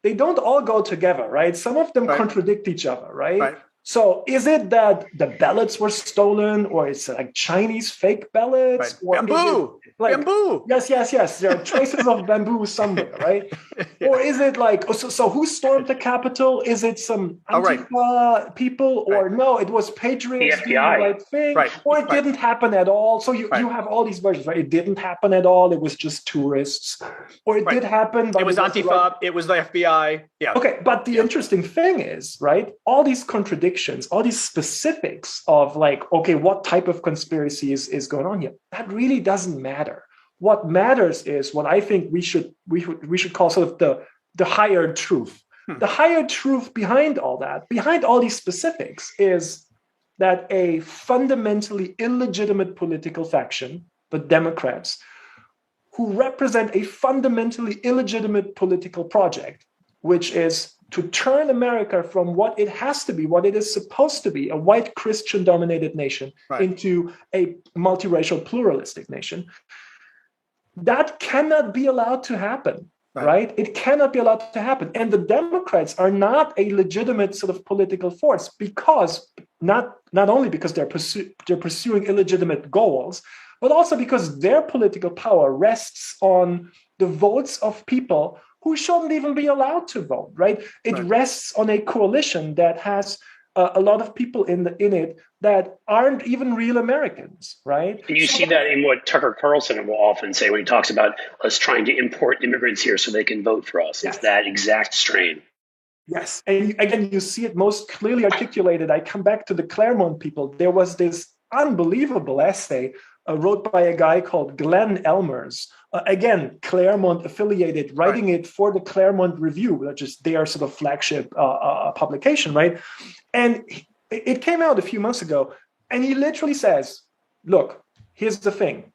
they don't all go together, right? Some of them contradict each other, right? So is it that the ballots were stolen, or it's Chinese fake ballots? Or bamboo! Bamboo! Yes. There are traces of bamboo somewhere, right? Or is it so who stormed the Capitol? Is it some Antifa people? Or no, it was patriots doing the right thing? Or it didn't happen at all? So you have all these versions, right? It didn't happen at all. It was just tourists. Or it did happen. But it was Antifa. It was the FBI. Yeah. Okay, but the interesting thing is, right, all these contradictions, all these specifics of what type of conspiracy is going on here, that really doesn't matter. What matters is what I think we should call sort of the higher truth. The higher truth behind all that, behind all these specifics, is that a fundamentally illegitimate political faction, the Democrats, who represent a fundamentally illegitimate political project, which is to turn America from what it has to be, what it is supposed to be, a white Christian-dominated nation, into a multiracial pluralistic nation. That cannot be allowed to happen, right? It cannot be allowed to happen. And the Democrats are not a legitimate sort of political force because, not only because they're pursuing illegitimate goals, but also because their political power rests on the votes of people who shouldn't even be allowed to vote, right? It rests on a coalition that has a lot of people in it that aren't even real Americans, right? And you see that in what Tucker Carlson will often say when he talks about us trying to import immigrants here so they can vote for us. It's that exact strain. Yes. And again, you see it most clearly articulated. I come back to the Claremont people. There was this unbelievable essay wrote by a guy called Glenn Elmers, again, Claremont affiliated, writing it for the Claremont Review, which is their sort of flagship publication, right? And it came out a few months ago, and he literally says, look, here's the thing.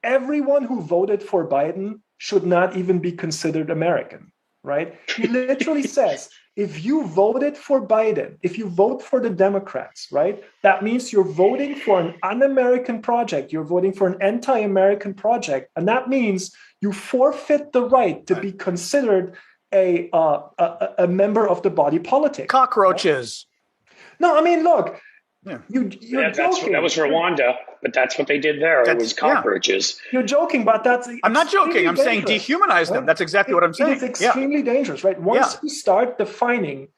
Everyone who voted for Biden should not even be considered American, right? He literally says, if you voted for Biden, if you vote for the Democrats, right, that means you're voting for an un-American project. You're voting for an anti-American project. And that means you forfeit the right to be considered a member of the body politic. Cockroaches. Right? No, I mean, look, you're joking. That was Rwanda, but that's what they did there. It was cockroaches. You're joking, but that's I'm not joking. I'm saying dehumanize them. That's exactly what I'm saying. It is extremely dangerous, right? Once you start defining,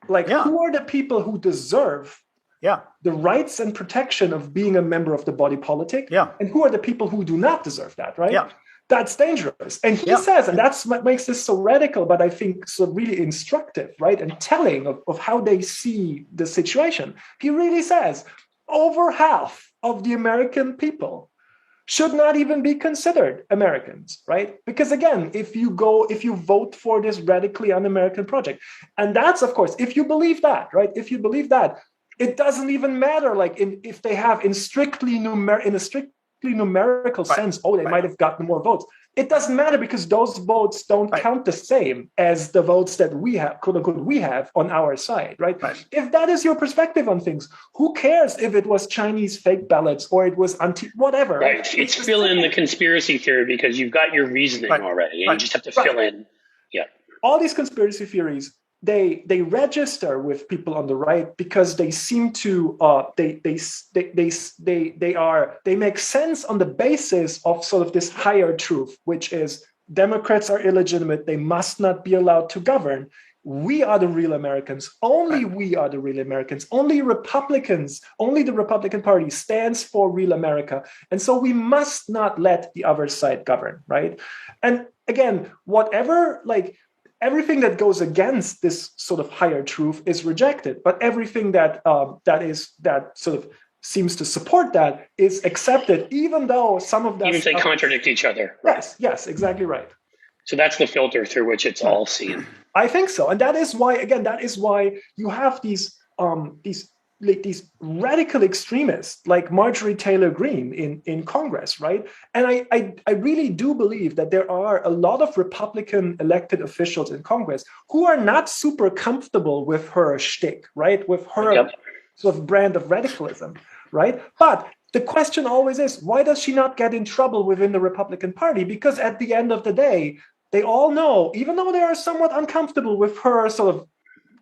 who are the people who deserve the rights and protection of being a member of the body politic, and who are the people who do not deserve that, right? Yeah. That's dangerous. And he says, and that's what makes this so radical, but I think so really instructive, right? And telling of how they see the situation. He really says, over half of the American people should not even be considered Americans, right? Because again, if you vote for this radically un-American project, and that's, of course, if you believe that, right? If you believe that, it doesn't even matter, if they have in a strictly numerical sense, they might have gotten more votes. It doesn't matter because those votes don't count the same as the votes that we have, quote unquote, we have on our side, right? If that is your perspective on things, who cares if it was Chinese fake ballots or it was whatever? Right. It's fill in the conspiracy theory because you've got your reasoning already, and you just have to fill in. Yeah. All these conspiracy theories, they register with people on the right because they seem to they make sense on the basis of sort of this higher truth, which is Democrats are illegitimate, they must not be allowed to govern. We are the real Americans. Only we are the real Americans. Only Republicans, only the Republican Party stands for real America. And so we must not let the other side govern, right? And again, everything that goes against this sort of higher truth is rejected, but everything that sort of seems to support that is accepted, even though some of that even if they contradict each other. Yes, exactly right. So that's the filter through which it's all seen. I think so, and that is why you have these radical extremists like Marjorie Taylor Greene in Congress, right? And I really do believe that there are a lot of Republican elected officials in Congress who are not super comfortable with her shtick, right? With her sort of brand of radicalism, right? But the question always is, why does she not get in trouble within the Republican Party? Because at the end of the day, they all know, even though they are somewhat uncomfortable with her sort of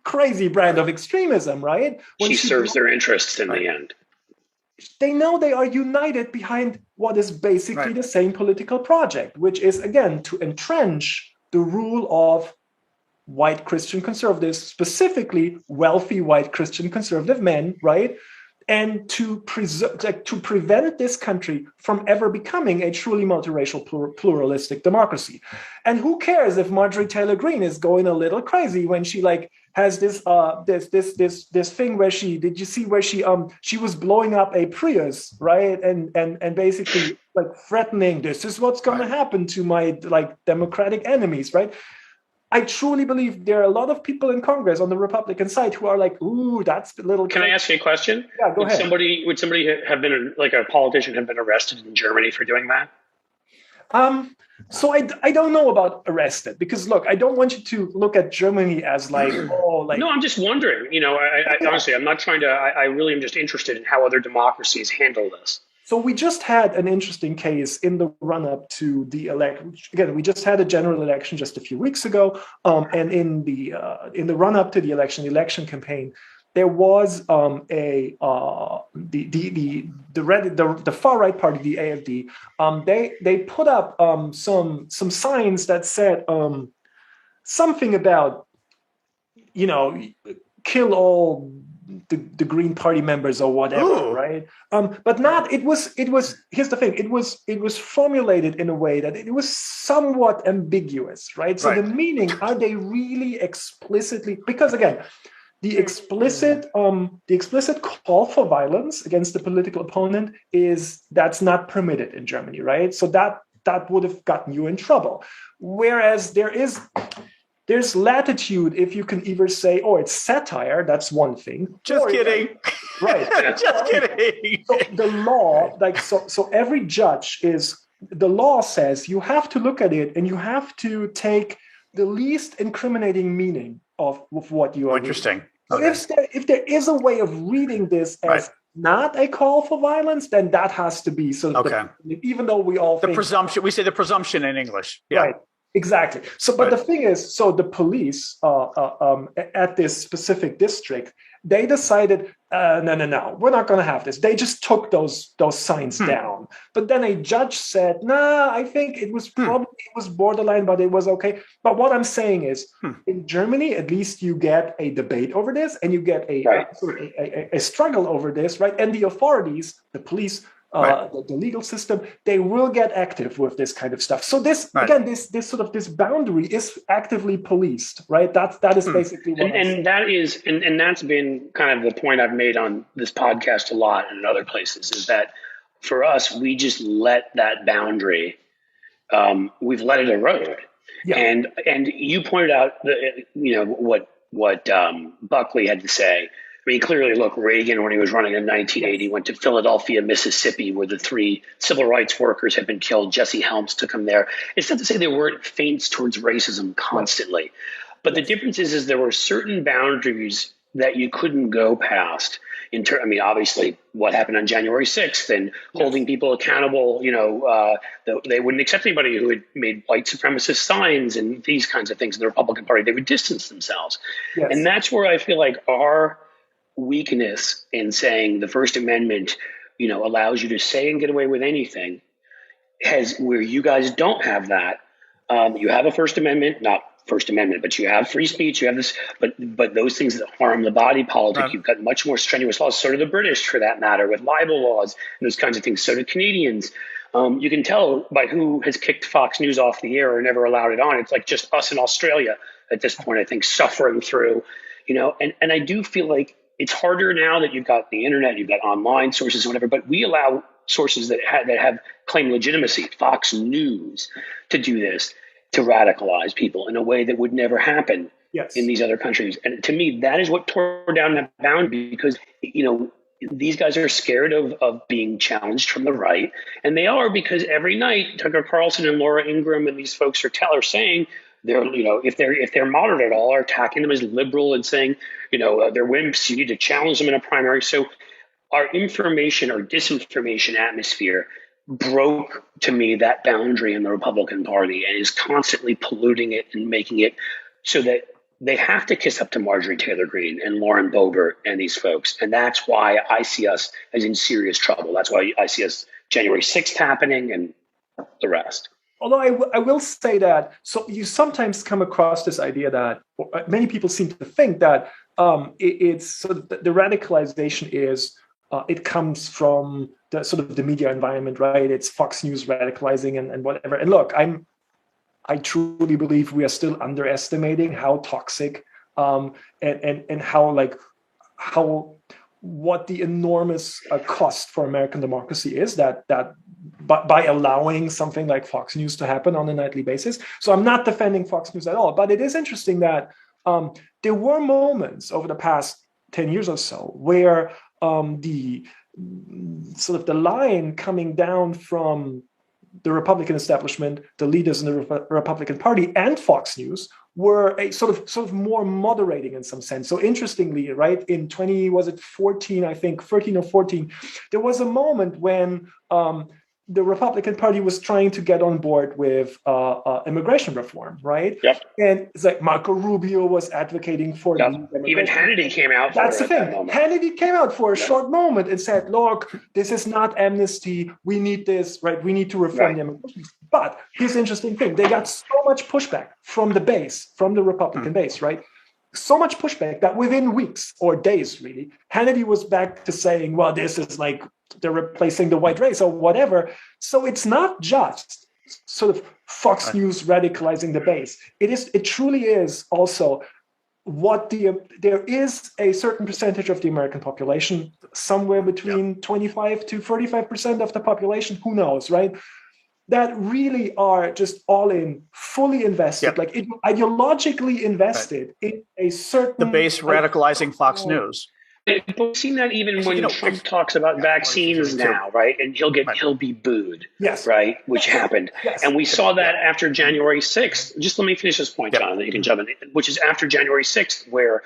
crazy brand of extremism, right? She serves their interests in the end. They know they are united behind what is basically the same political project, which is, again, to entrench the rule of white Christian conservatives, specifically wealthy white Christian conservative men, right? And to prevent this country from ever becoming a truly multiracial, pluralistic democracy. And who cares if Marjorie Taylor Greene is going a little crazy when she has this thing where she was blowing up a Prius, right? And basically threatening, this is what's going to happen to my democratic enemies, right? I truly believe there are a lot of people in Congress on the Republican side who are like, ooh, that's a little. Can I ask you a question? Yeah, go ahead. Would somebody have been like a politician have been arrested in Germany for doing that? So I don't know about arrested, because look, I don't want you to look at Germany as like, oh, like. No, I'm just wondering. Honestly, I'm not trying to. I really am just interested in how other democracies handle this. So we just had an interesting case in the run-up to the election. Again, we just had a general election just a few weeks ago, and in the run-up to the election campaign, there was the far right party, the AfD. They put up some signs that said something about, kill all the Green Party members or whatever. Ooh. Right? But not. It was. Here's the thing. It was formulated in a way that it was somewhat ambiguous, right? So the meaning, are they really explicitly? Because again, the explicit call for violence against the political opponent that's not permitted in Germany, right? So that would have gotten you in trouble. Whereas there's latitude if you can either say, oh, it's satire, that's one thing. Just kidding. Right. Just kidding. So the law, so every judge the law says you have to look at it and you have to take the least incriminating meaning of what you are Interesting. Reading. So if there is a way of reading this as not a call for violence, then that has to be sort of even though we all think presumption. We say the presumption in English. Yeah. Right. Exactly. So, but the thing is, so the police at this specific district, they decided, no, we're not going to have this. They just took those signs down. But then a judge said, nah, I think it was borderline, but it was okay. But what I'm saying is, in Germany, at least you get a debate over this, and you get a struggle over this, right? And the authorities, the police. The legal system, they will get active with this kind of stuff. So this again, this sort of this boundary is actively policed, right? That is basically what. And that's been kind of the point I've made on this podcast a lot and in other places, is that for us, we just let that boundary, we've let it erode. Yeah. And you pointed out what Buckley had to say. I mean, clearly, look, Reagan, when he was running in 1980, went to Philadelphia, Mississippi, where the 3 civil rights workers had been killed. Jesse Helms took him there. It's not to say there weren't feints towards racism constantly. But the difference is there were certain boundaries that you couldn't go past. Obviously, what happened on January 6th and holding people accountable, they wouldn't accept anybody who had made white supremacist signs and these kinds of things in the Republican Party. They would distance themselves. Yes. And that's where I feel like our weakness in saying the First Amendment, allows you to say and get away with anything, where you guys don't have that. You have a First Amendment, not First Amendment, but you have free speech. You have this, but those things that harm the body politic, you've got much more strenuous laws. So do the British, for that matter, with libel laws and those kinds of things. So do Canadians. You can tell by who has kicked Fox News off the air or never allowed it on. It's like just us in Australia at this point, I think, suffering through. And I do feel like it's harder now that you've got the internet, you've got online sources, whatever, but we allow sources that have claim legitimacy, Fox News, to do this, to radicalize people in a way that would never happen in these other countries. And to me, that is what tore down that boundary, because, these guys are scared of being challenged from the right. And they are, because every night Tucker Carlson and Laura Ingraham and these folks are saying, they're, if they're moderate at all, are attacking them as liberal and saying, they're wimps. You need to challenge them in a primary. So our information or disinformation atmosphere broke, to me, that boundary in the Republican Party and is constantly polluting it and making it so that they have to kiss up to Marjorie Taylor Greene and Lauren Boebert and these folks. And that's why I see us as in serious trouble. That's why I see us January 6th happening and the rest. Although I will say that, so you sometimes come across this idea that many people seem to think that it's sort of the radicalization is it comes from the sort of the media environment, right? It's Fox News radicalizing and whatever. And look, I truly believe we are still underestimating how toxic and how what the enormous cost for American democracy is that by allowing something like Fox News to happen on a nightly basis. So I'm not defending Fox News at all, but it is interesting that there were moments over the past 10 years or so where the line coming down from the Republican establishment, the leaders in the Republican Party, and Fox News were a sort of more moderating in some sense. So interestingly, right, in 13 or 14, there was a moment when the Republican Party was trying to get on board with immigration reform, right? Yep. And it's like Marco Rubio was advocating for even Hannity came out. That's the thing. Hannity came out for a short moment and said, "Look, this is not amnesty. We need this, right? We need to reform the immigration." But here's the interesting thing: they got so much pushback from the base, from the Republican base, right? So much pushback that within weeks or days, really, Hannity was back to saying, "Well, this is like they're replacing the white race or whatever." So it's not just sort of Fox News radicalizing the base. It truly is also there is a certain percentage of the American population, somewhere between 25 to 35% of the population, who knows, right? That really are just all in, fully invested, like ideologically invested in a certain... The base radicalizing Fox News. We've seen that even when Trump talks about vaccines now, right? And he'll be booed, right? Which happened. And we saw that after January 6th. Just let me finish this point, John, then you can jump in. Which is after January 6th, where,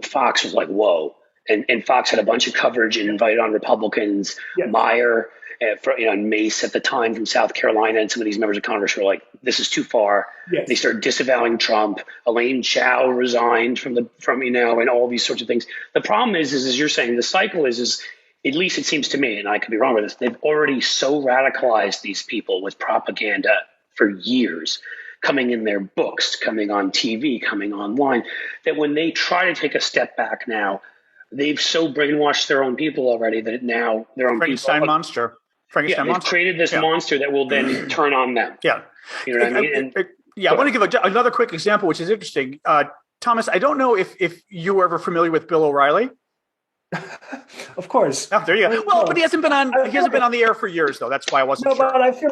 Fox was like, whoa. And Fox had a bunch of coverage and invited on Republicans. Meyer, and Mace at the time from South Carolina, and some of these members of Congress were like, "This is too far." They started disavowing Trump. Elaine Chao resigned from and all these sorts of things. The problem is as you're saying, the cycle is at least it seems to me, and I could be wrong with this, they've already so radicalized these people with propaganda for years, coming in their books, coming on TV, coming online, that when they try to take a step back now, they've so brainwashed their own people already that now their own Frankenstein people monster. They've created this monster that will then turn on them. You know what I mean? I want to give another quick example, which is interesting. Thomas, I don't know if you were ever familiar with Bill O'Reilly. Of course. Oh, there you go. Well, but he hasn't been on. He hasn't been on the air for years, though. That's why I wasn't sure. But I feel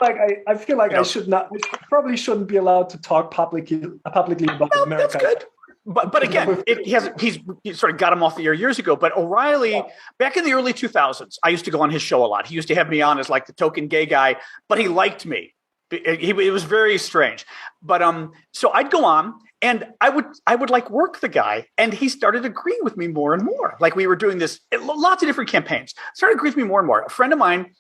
like I should not. I probably shouldn't be allowed to talk publicly about America. That's good. But again, he's sort of got him off the air years ago. But O'Reilly, back in the early 2000s, I used to go on his show a lot. He used to have me on as like the token gay guy, but he liked me. It was very strange. But so I'd go on and I would like work the guy, and he started agreeing with me more and more. Like we were doing this, lots of different campaigns. Started agreeing with me more and more. A friend of mine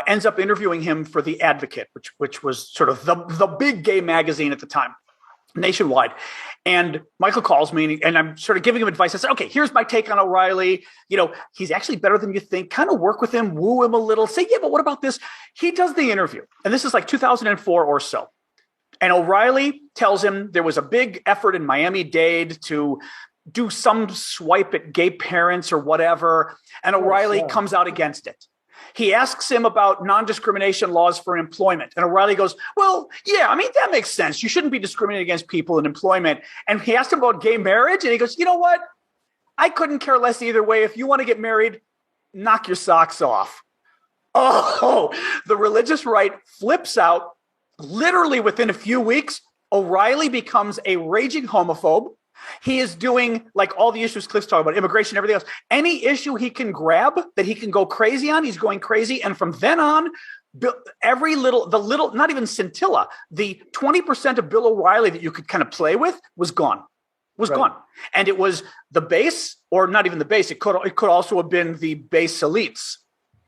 ends up interviewing him for The Advocate, which was sort of the big gay magazine at the time, nationwide. And Michael calls me and I'm sort of giving him advice. I said, okay, here's my take on O'Reilly. He's actually better than you think. Kind of work with him, woo him a little, say, yeah, but what about this? He does the interview. And this is like 2004 or so. And O'Reilly tells him there was a big effort in Miami-Dade to do some swipe at gay parents or whatever. And O'Reilly comes out against it. He asks him about non-discrimination laws for employment. And O'Reilly goes, well, yeah, I mean, that makes sense. You shouldn't be discriminating against people in employment. And he asked him about gay marriage. And he goes, you know what? I couldn't care less either way. If you want to get married, knock your socks off. Oh, the religious right flips out. Literally within a few weeks, O'Reilly becomes a raging homophobe. He is doing like all the issues Cliff's talking about, immigration, everything else. Any issue he can grab that he can go crazy on, he's going crazy. And from then on, not even scintilla, the 20% of Bill O'Reilly that you could kind of play with was gone. Gone. And it was the base, or not even the base. It could also have been the base elites.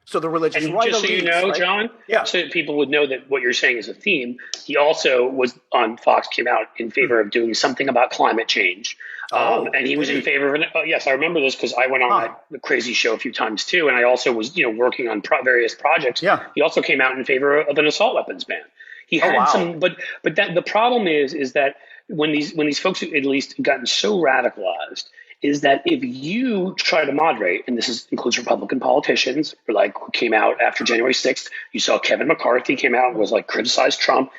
So the religious right. Just so you know, right? John, so that people would know that what you're saying is a theme, he also was on Fox, came out in favor of doing something about climate change. And he was in favor of it. Yes, I remember this because I went on the crazy show a few times too. And I also was, working on various projects. Yeah. He also came out in favor of an assault weapons ban. He had some, but that the problem is that when these folks have at least gotten so radicalized, is that if you try to moderate, and this includes Republican politicians, who came out after January 6th, you saw Kevin McCarthy came out and was criticized Trump.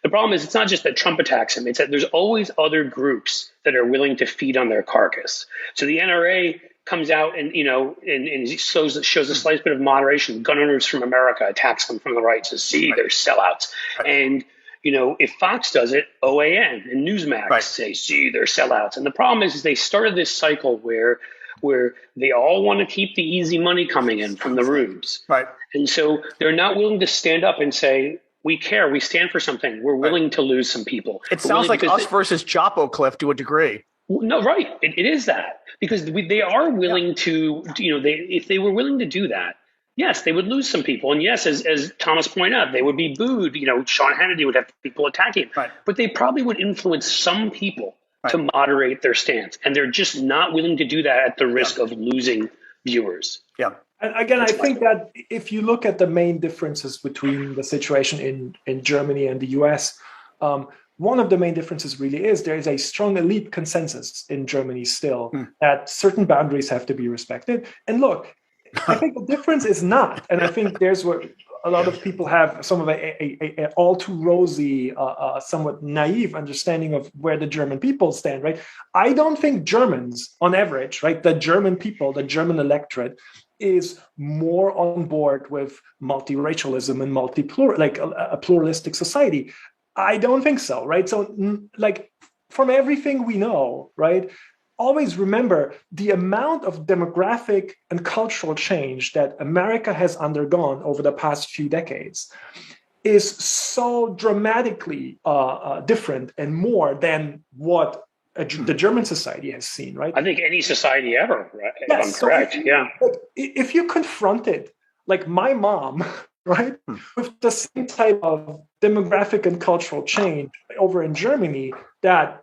The problem is it's not just that Trump attacks him, it's that there's always other groups that are willing to feed on their carcass. So the NRA comes out and shows a slight bit of moderation. Gun Owners from America attacks them from the right, says, "See, they're sellouts." And if Fox does it, OAN and Newsmax say, "See, they're sellouts." And the problem is they started this cycle where they all want to keep the easy money coming in from the rubes. Right. And so they're not willing to stand up and say, "We care, we stand for something. We're willing to lose some people." It sounds like us versus Chapo, Cliff, to a degree. No, right. It is that, because they are willing to, if they were willing to do that, yes, they would lose some people. And yes, as Thomas pointed out, they would be booed. Sean Hannity would have people attacking. Right. But they probably would influence some people to moderate their stance. And they're just not willing to do that at the risk of losing viewers. Yeah. And again, I think that if you look at the main differences between the situation in Germany and the US, one of the main differences really is there is a strong elite consensus in Germany still that certain boundaries have to be respected. And look, I think the difference is not, and I think there's what a lot of people have some of a all too rosy, somewhat naive understanding of where the German people stand, right? I don't think Germans, on average, right, the German people, the German electorate, is more on board with multiracialism and a pluralistic society. I don't think so, right? So, from everything we know, right, always remember the amount of demographic and cultural change that America has undergone over the past few decades is so dramatically different and more than what the German society has seen, right? I think any society ever, right? Yes, if I'm correct, if you confronted, like my mom, right, with the same type of demographic and cultural change over in Germany that,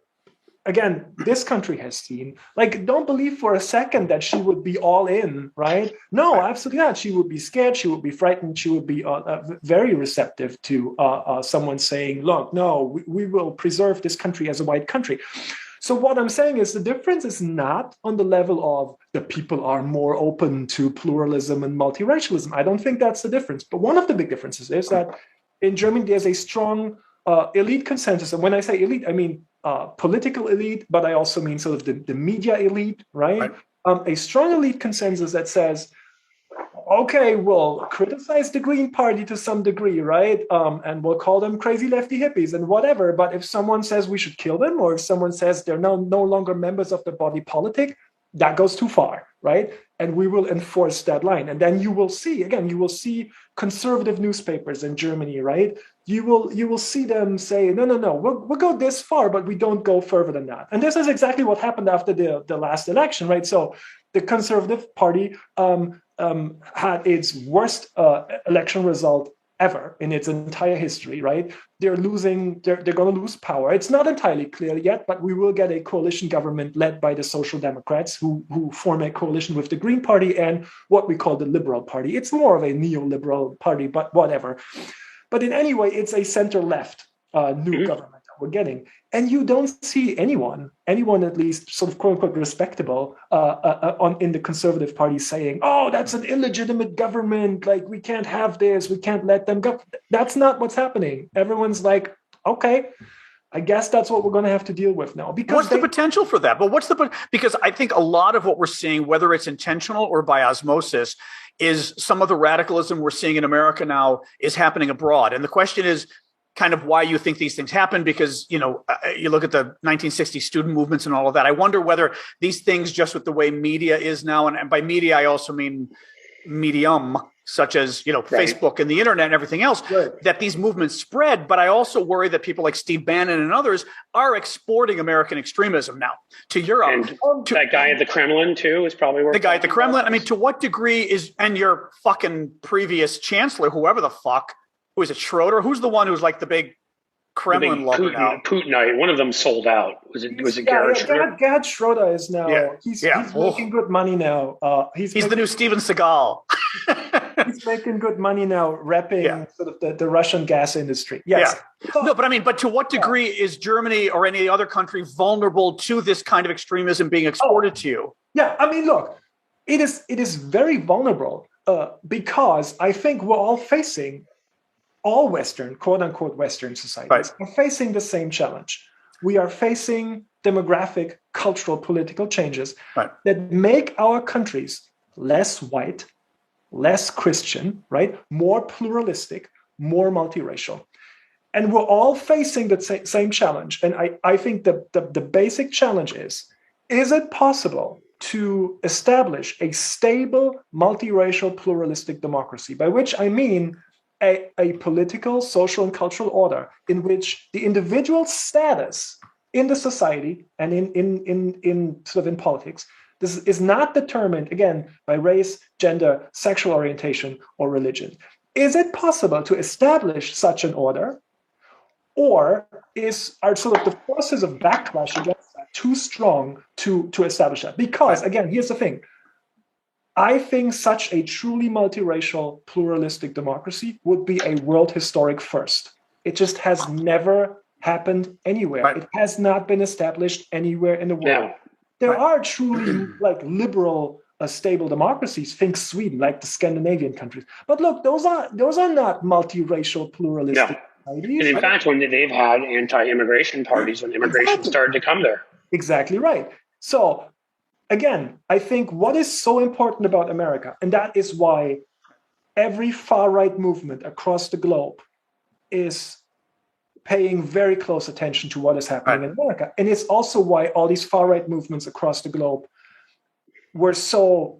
again, this country has seen, don't believe for a second that she would be all in, right? No, absolutely not. She would be scared. She would be frightened. She would be very receptive to someone saying, "Look, no, we will preserve this country as a white country." So what I'm saying is the difference is not on the level of the people are more open to pluralism and multiracialism. I don't think that's the difference. But one of the big differences is that in Germany, there's a strong elite consensus. And when I say elite, I mean political elite, but I also mean sort of the media elite, right? A strong elite consensus that says, okay, we'll criticize the Green Party to some degree, right? And we'll call them crazy lefty hippies and whatever. But if someone says we should kill them, or if someone says they're no longer members of the body politic, that goes too far, right? And we will enforce that line. And then you will see conservative newspapers in Germany, right? You will see them say, no, we'll go this far, but we don't go further than that. And this is exactly what happened after the last election, right? So the Conservative Party had its worst election result ever in its entire history, right? They're going to lose power. It's not entirely clear yet, but we will get a coalition government led by the Social Democrats who form a coalition with the Green Party and what we call the Liberal Party. It's more of a neoliberal party, but whatever. But in any way, it's a center-left new government that we're getting. And you don't see anyone at least sort of quote-unquote respectable in the Conservative Party saying, oh, that's an illegitimate government, we can't have this, we can't let them go. That's not what's happening. Everyone's like, okay, I guess that's what we're going to have to deal with now. Because what's the potential for that? But because I think a lot of what we're seeing, whether it's intentional or by osmosis, is some of the radicalism we're seeing in America now is happening abroad. And the question is kind of why you think these things happen, because, you look at the 1960 student movements and all of that. I wonder whether these things, just with the way media is now, and by media, I also mean medium, such as, Facebook and the internet and everything else, that these movements spread. But I also worry that people like Steve Bannon and others are exporting American extremism now to Europe. And that guy at the Kremlin, too, is probably worth the guy at the Kremlin. I mean, to what degree and your fucking previous chancellor, whoever the fuck, who is it, Schroeder? Who's the one who's like the big Kremlin lover now? Putinite. One of them sold out. Was it Gerhard Schroeder? Gerhard Schroeder is now. He's making good money now. He's the new Steven Seagal. He's making good money now, repping sort of the Russian gas industry. Yes. Yeah. No, but to what degree is Germany or any other country vulnerable to this kind of extremism being exported to you? Yeah, I mean, look, it is very vulnerable because I think we're all facing. All Western, quote unquote, Western societies are facing the same challenge. We are facing demographic, cultural, political changes Right. that make our countries less white, less Christian, right? More pluralistic, more multiracial. And we're all facing the same challenge. And I think the basic challenge is it possible to establish a stable, multiracial, pluralistic democracy, by which I mean a political, social, and cultural order in which the individual status in the society and in politics, this is not determined, again, by race, gender, sexual orientation, or religion. Is it possible to establish such an order? Or are sort of the forces of backlash against that too strong to establish that? Because, again, here's the thing. I think such a truly multiracial, pluralistic democracy would be a world historic first. It just has never happened anywhere. Right. It has not been established anywhere in the world. Yeah. There are truly liberal, stable democracies. Think Sweden, like the Scandinavian countries. But look, those are not multiracial, pluralistic. No. And in fact, when they've had anti-immigration parties when immigration started to come there. Exactly right. So again, I think what is so important about America, and that is why every far-right movement across the globe is paying very close attention to what is happening in America. And it's also why all these far-right movements across the globe were so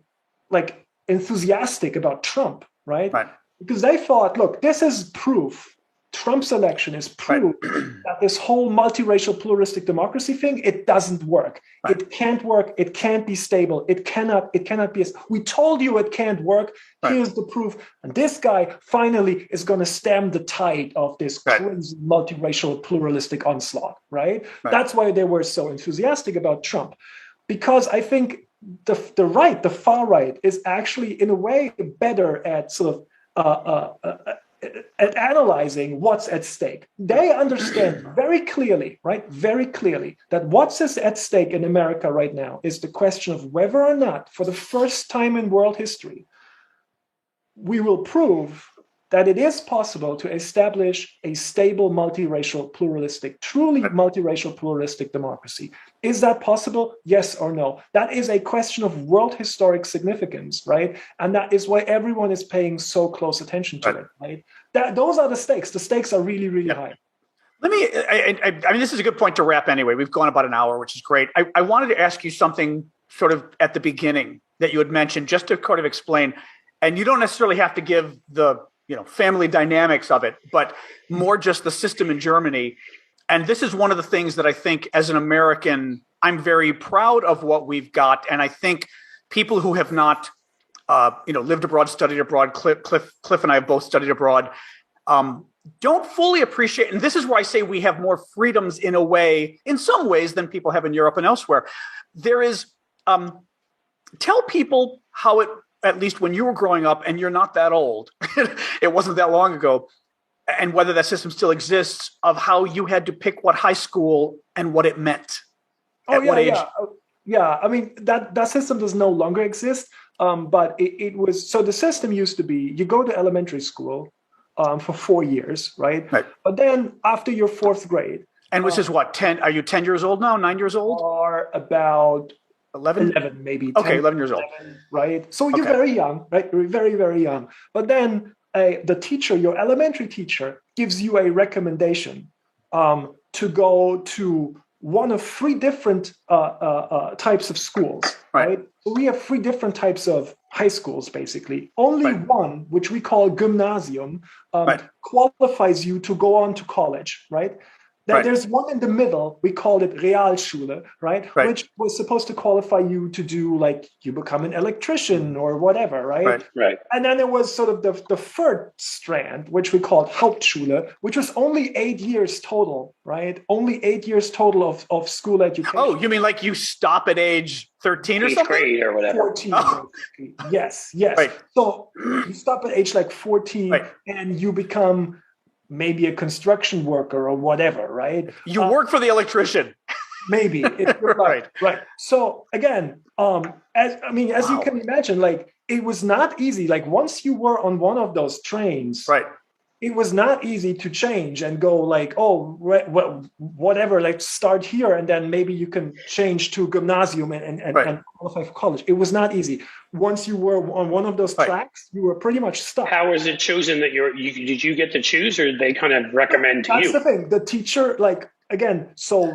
enthusiastic about Trump, right? Because they thought, look, this is proof. Trump's election is proof that this whole multiracial pluralistic democracy thing, it doesn't work. It can't work. It can't be stable. It cannot be. We told you it can't work. Here's the proof. And this guy finally is going to stem the tide of this crazy multiracial pluralistic onslaught, right? That's why they were so enthusiastic about Trump. Because I think the far right is actually in a way better at sort of at analyzing what's at stake. They understand very clearly, that what's at stake in America right now is the question of whether or not, for the first time in world history, we will prove that it is possible to establish a stable, multiracial, pluralistic, truly multiracial, pluralistic democracy. Is that possible? Yes or no? That is a question of world historic significance, right? And that is why everyone is paying so close attention to it, right? Those are the stakes. The stakes are really, really high. I mean, this is a good point to wrap anyway. We've gone about an hour, which is great. I wanted to ask you something sort of at the beginning that you had mentioned, just to kind of explain, and you don't necessarily have to give the family dynamics of it, but more just the system in Germany. And this is one of the things that I think as an American, I'm very proud of what we've got. And I think people who have not, lived abroad, studied abroad, Cliff and I have both studied abroad, don't fully appreciate. And this is where I say we have more freedoms in some ways than people have in Europe and elsewhere. There is, tell people how it, at least when you were growing up, and you're not that old, it wasn't that long ago, and whether that system still exists, of how you had to pick what high school and what it meant. What age? Yeah. I mean, that system does no longer exist, but it was, so the system used to be, you go to elementary school for 4 years, right? But then after your fourth grade. And which is what, 10, are you 10 years old now, 9 years old? Or about 11 maybe. 10, 11 years old. Right? So you're very young, right? You're very, very young. But then the teacher, your elementary teacher, gives you a recommendation to go to one of 3 different types of schools, right? So we have 3 different types of high schools, basically. Only one, which we call gymnasium, qualifies you to go on to college, right? There's one in the middle, we called it Realschule, right? Which was supposed to qualify you to do, you become an electrician or whatever, right? And then there was sort of the third strand, which we called Hauptschule, which was only 8 years total, right? Only 8 years total of school education. Oh, you mean like you stop at age 13 or something? 8th grade or whatever. 14. Yes. So you stop at age 14 and you become maybe a construction worker or whatever, right? You work for the electrician. Maybe. If you're right. So again, as you can imagine, it was not easy. Once you were on one of those trains, it was not easy to change and go like, oh, whatever, let's start here, and then maybe you can change to gymnasium and qualify for college. It was not easy. Once you were on one of those tracks, you were pretty much stuck. How was it chosen that did you get to choose, or did they kind of recommend to you? That's the thing. The teacher, like, again, so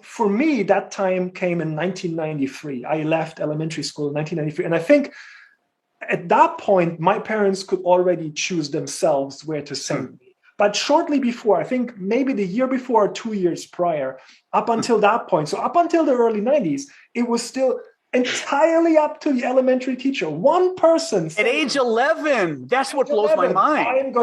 for me, that time came in 1993. I left elementary school in 1993. And I think at that point, my parents could already choose themselves where to send me. But shortly before, I think maybe the year before or 2 years prior, up until that point, so up until the early 90s, it was still entirely up to the elementary teacher. One person at age 11. That's what blows my mind.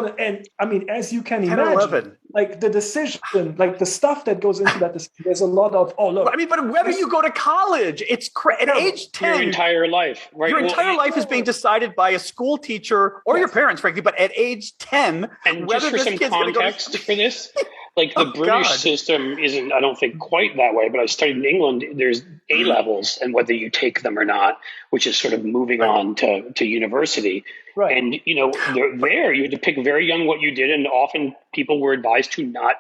As you can imagine, like the decision, like the stuff that goes into that decision, there's a lot of, but whether you go to college, it's at age 10. Your entire life, right? Your entire life is being decided by a school teacher or your parents, frankly, but at age 10. And just for some context for this, like the British system isn't, I don't think, quite that way, but I studied in England. There's A levels and whether you take them or not, which is sort of moving on to university. Right. And, there you had to pick very young what you did. And often people were advised to not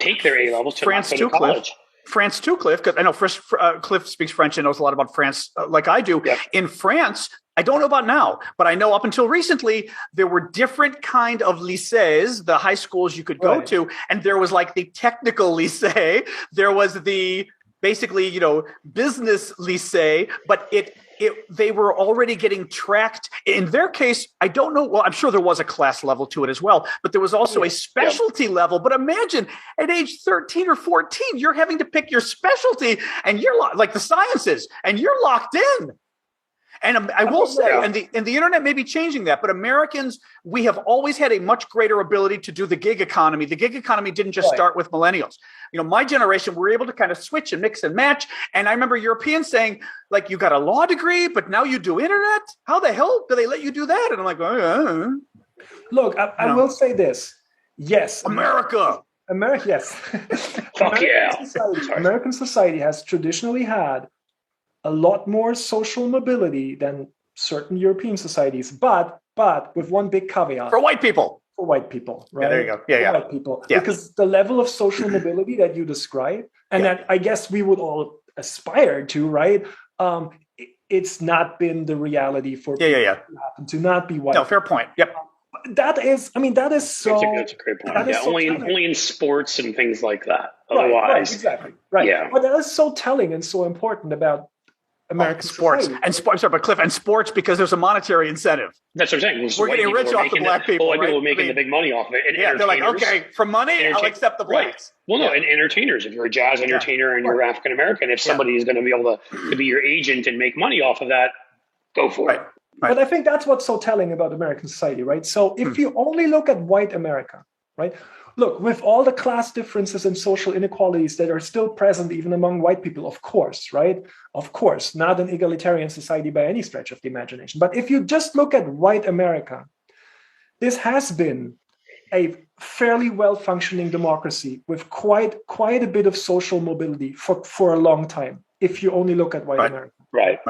take their A levels to not go to college. France too, Cliff, because I know Cliff speaks French and knows a lot about France like I do. Yep. In France, I don't know about now, but I know up until recently, there were different kind of lycées, the high schools you could go to. And there was like the technical lycée. There was the basically, business lycée, but they were already getting tracked. In their case, I don't know. Well, I'm sure there was a class level to it as well, but there was also a specialty level. But imagine at age 13 or 14, you're having to pick your specialty and you're like the sciences and you're locked in. And I will say, and the internet may be changing that, but Americans, we have always had a much greater ability to do the gig economy. The gig economy didn't just start with millennials. My generation, we're able to kind of switch and mix and match. And I remember Europeans saying, like, you got a law degree, but now you do internet? How the hell do they let you do that? And I'm like, Look, I will say this. Yes. America, yes. Fuck American society has traditionally had a lot more social mobility than certain European societies, but with one big caveat. For white people. Right? Yeah, there you go. Yeah, white people. Yeah. Because the level of social mobility that you describe, and that I guess we would all aspire to, right? It's not been the reality for people who happen to not be white. No, fair point. Yep. That is so. That's a great point. Yeah, only in sports and things like that. Otherwise, right, exactly. Right. Yeah. But that is so telling and so important about American sports society. And sports, but Cliff, and sports because there's a monetary incentive. That's what I'm saying. We're getting rich off the black people. White people are making the big money off of it. And they're like, okay, for money, I'll accept the blacks. Well, no, and entertainers. If you're a jazz entertainer and you're African American, if somebody is going to be able to be your agent and make money off of that, go for it. Right. But I think that's what's so telling about American society, right? So if you only look at white America, right? Look, with all the class differences and social inequalities that are still present even among white people, of course, right? Of course, not an egalitarian society by any stretch of the imagination. But if you just look at white America, this has been a fairly well-functioning democracy with quite a bit of social mobility for a long time, if you only look at white America. Right.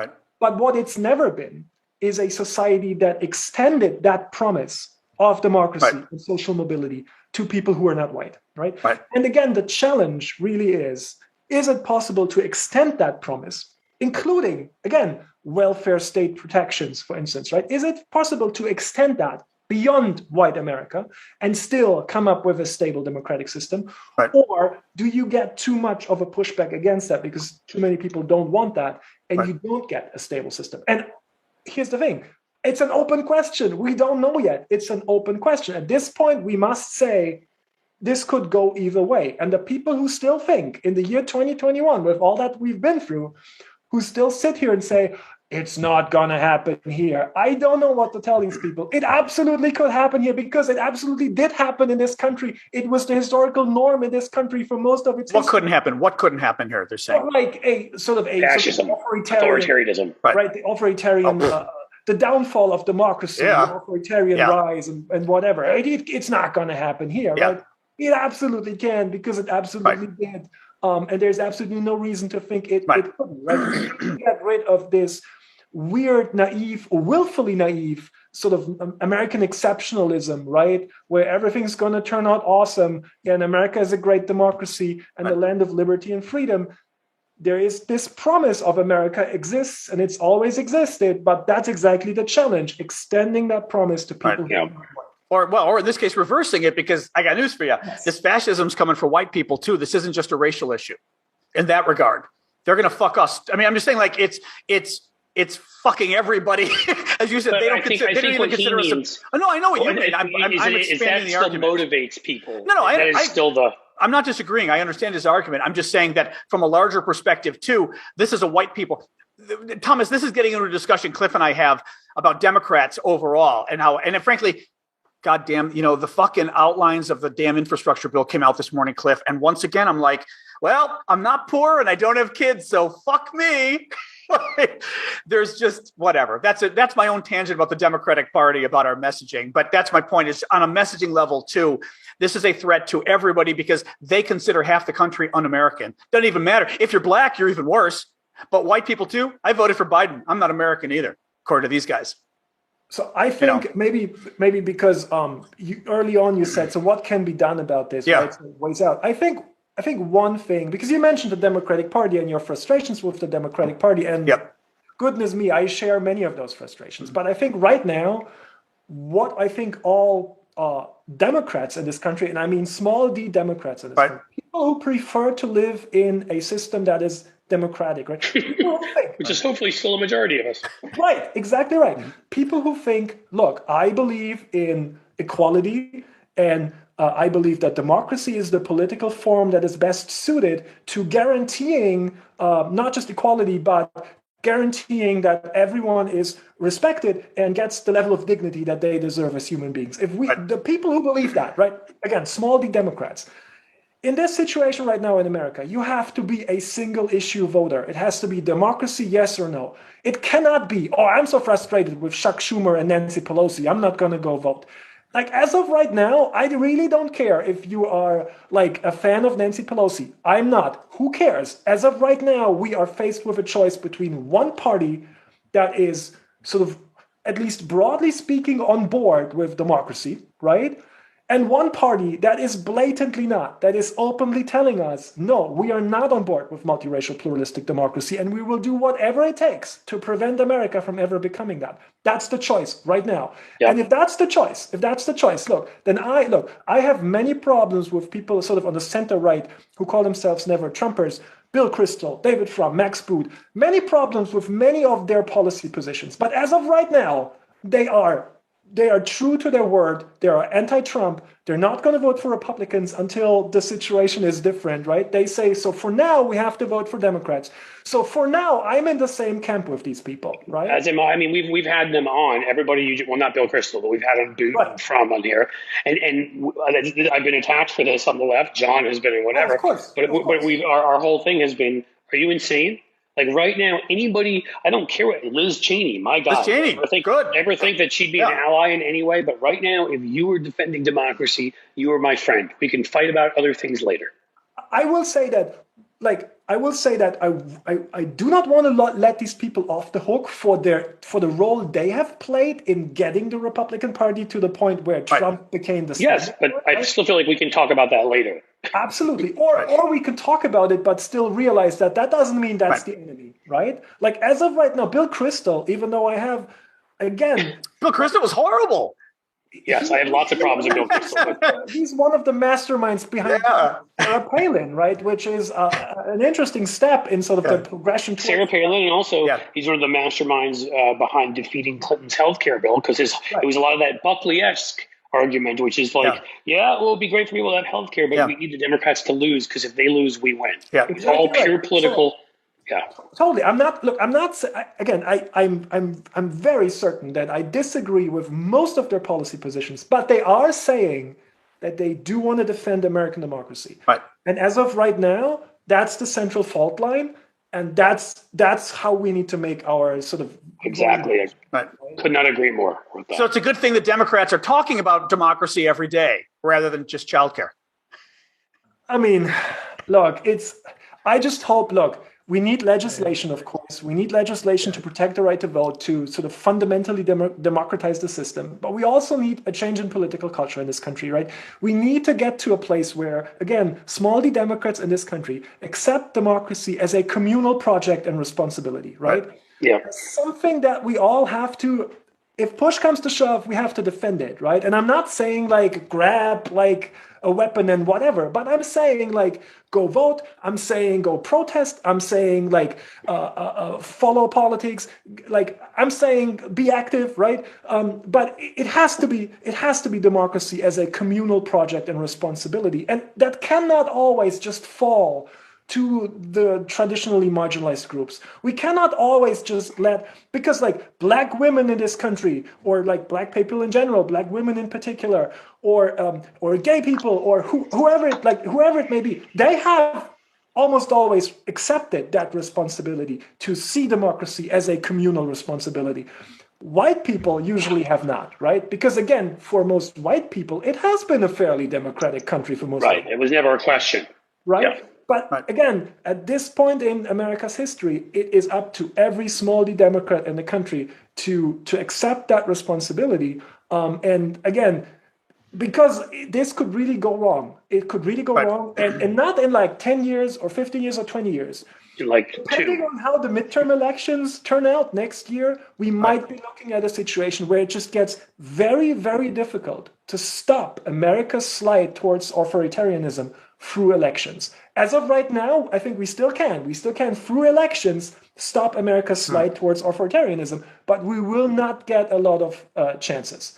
But what it's never been is a society that extended that promise of democracy and social mobility to people who are not white, right? And again, the challenge really is it possible to extend that promise, including, again, welfare state protections, for instance, right? Is it possible to extend that beyond white America and still come up with a stable democratic system? Or do you get too much of a pushback against that because too many people don't want that and you don't get a stable system? And here's the thing. It's an open question. We don't know yet. It's an open question. At this point, we must say this could go either way. And the people who still think in the year 2021, with all that we've been through, who still sit here and say, it's not going to happen here. I don't know what to tell these people. It absolutely could happen here because it absolutely did happen in this country. It was the historical norm in this country for most of its history. What couldn't happen? What couldn't happen here, they're saying? Like a sort of fascism, authoritarianism. Right, the authoritarian... the downfall of democracy, the authoritarian rise, and whatever. It's not going to happen here, right? It absolutely can because it absolutely did. And there's absolutely no reason to think it couldn't, right? Get rid of this weird, naive, or willfully naive sort of American exceptionalism, right? Where everything's going to turn out awesome and America is a great democracy and the land of liberty and freedom. There is this promise of America exists and it's always existed, but that's exactly the challenge, extending that promise to people. Or in this case, reversing it, because I got news for you. Yes. This fascism's coming for white people too. This isn't just a racial issue in that regard. They're going to fuck us. I mean, I'm just saying, like, it's fucking everybody. As you said, but they don't even consider us. No, I know what you mean. I'm expanding the argument. Motivates people. No, I'm not disagreeing. I understand his argument. I'm just saying that from a larger perspective too, this is a white people. Thomas, this is getting into a discussion Cliff and I have about Democrats overall and how, and frankly, goddamn, the fucking outlines of the damn infrastructure bill came out this morning, Cliff. And once again, I'm like, well, I'm not poor and I don't have kids, so fuck me. There's just whatever. That's my own tangent about the Democratic Party, about our messaging. But that's my point, is on a messaging level too. This is a threat to everybody because they consider half the country un-American. Doesn't even matter. If you're black, you're even worse. But white people too. I voted for Biden. I'm not American either, according to these guys. So I think maybe because early on you said, so what can be done about this? Yeah. Right? So ways out. I think one thing, because you mentioned the Democratic Party and your frustrations with the Democratic Party, and goodness me, I share many of those frustrations. But I think right now, what I think all Democrats in this country, and I mean small d Democrats in this country, people who prefer to live in a system that is democratic, right? Which is hopefully still a majority of us. Right, exactly right. People who think, look, I believe in equality and I believe that democracy is the political form that is best suited to guaranteeing not just equality, but guaranteeing that everyone is respected and gets the level of dignity that they deserve as human beings. If the people who believe that, right, again, small d Democrats, in this situation right now in America, you have to be a single issue voter. It has to be democracy, yes or no. It cannot be, I'm so frustrated with Chuck Schumer and Nancy Pelosi, I'm not going to go vote. Like, as of right now, I really don't care if you are like a fan of Nancy Pelosi. I'm not. Who cares? As of right now, we are faced with a choice between one party that is sort of, at least broadly speaking, on board with democracy, right? And one party that is blatantly not, that is openly telling us, no, we are not on board with multiracial pluralistic democracy, and we will do whatever it takes to prevent America from ever becoming that. That's the choice right now. Yep. And if that's the choice, I have many problems with people sort of on the center right who call themselves never Trumpers, Bill Kristol, David Frum, Max Boot, many problems with many of their policy positions. But as of right now, they are true to their word. They are anti-Trump. They're not going to vote for Republicans until the situation is different, right? They say, so for now, we have to vote for Democrats. So for now, I'm in the same camp with these people, right? As in, I mean, we've had them on. Everybody, well, not Bill Kristol, but we've had them from on here. And I've been attacked for this on the left. John has been in whatever. Of course. But our whole thing has been, are you insane? Like right now, anybody, I don't care what, Liz Cheney, my God. Liz Cheney, ever think that she'd be an ally in any way. But right now, if you were defending democracy, you are my friend. We can fight about other things later. I will say that I do not want to let these people off the hook for the role they have played in getting the Republican Party to the point where Trump became the standard. Yes, but I still feel like we can talk about that later. Absolutely. Or we can talk about it, but still realize that doesn't mean that's the enemy, right? Like, as of right now, Bill Kristol, even though I have, again... Bill Kristol was horrible. Yes, I have lots of problems with Bill Kristol. He's one of the masterminds behind Sarah Palin, right? Which is an interesting step in sort of the progression. Sarah Palin, and also he's one of the masterminds behind defeating Clinton's healthcare bill, because it was a lot of that Buckley-esque argument, which is like, it will be great for people to have healthcare, but we need the Democrats to lose, because if they lose, we win. Yeah. It's all pure political. Totally. I'm very certain that I disagree with most of their policy positions, but they are saying that they do want to defend American democracy. Right. And as of right now, that's the central fault line. And that's how we need to make our sort of... Exactly. Right. Could not agree more with that. So it's a good thing that Democrats are talking about democracy every day rather than just childcare. I mean, look, I just hope, We need legislation, of course. We need legislation to protect the right to vote, to sort of fundamentally democratize the system. But we also need a change in political culture in this country, right? We need to get to a place where, again, small d Democrats in this country accept democracy as a communal project and responsibility, right? Yeah. Something that we all have to, if push comes to shove, we have to defend it, right? And I'm not saying like grab like a weapon and whatever, but I'm saying like go vote. I'm saying go protest. I'm saying like follow politics. Like I'm saying be active, right? But it has to be democracy as a communal project and responsibility, and that cannot always just fall to the traditionally marginalized groups. We cannot always just because like black women in this country, or like black people in general, black women in particular, or gay people, or whoever it may be, they have almost always accepted that responsibility to see democracy as a communal responsibility. White people usually have not, right? Because again, for most white people, it has been a fairly democratic country for most. Right. It was never a question. Right. Yeah. But again, at this point in America's history, it is up to every small d Democrat in the country to accept that responsibility. And again, because this could really go wrong. It could really go wrong. And not in like 10 years or 15 years or 20 years. Depending on how the midterm elections turn out next year, we might be looking at a situation where it just gets very, very difficult to stop America's slide towards authoritarianism through elections. As of right now, I think we still can. We still can, through elections, stop America's slide towards authoritarianism, but we will not get a lot of chances.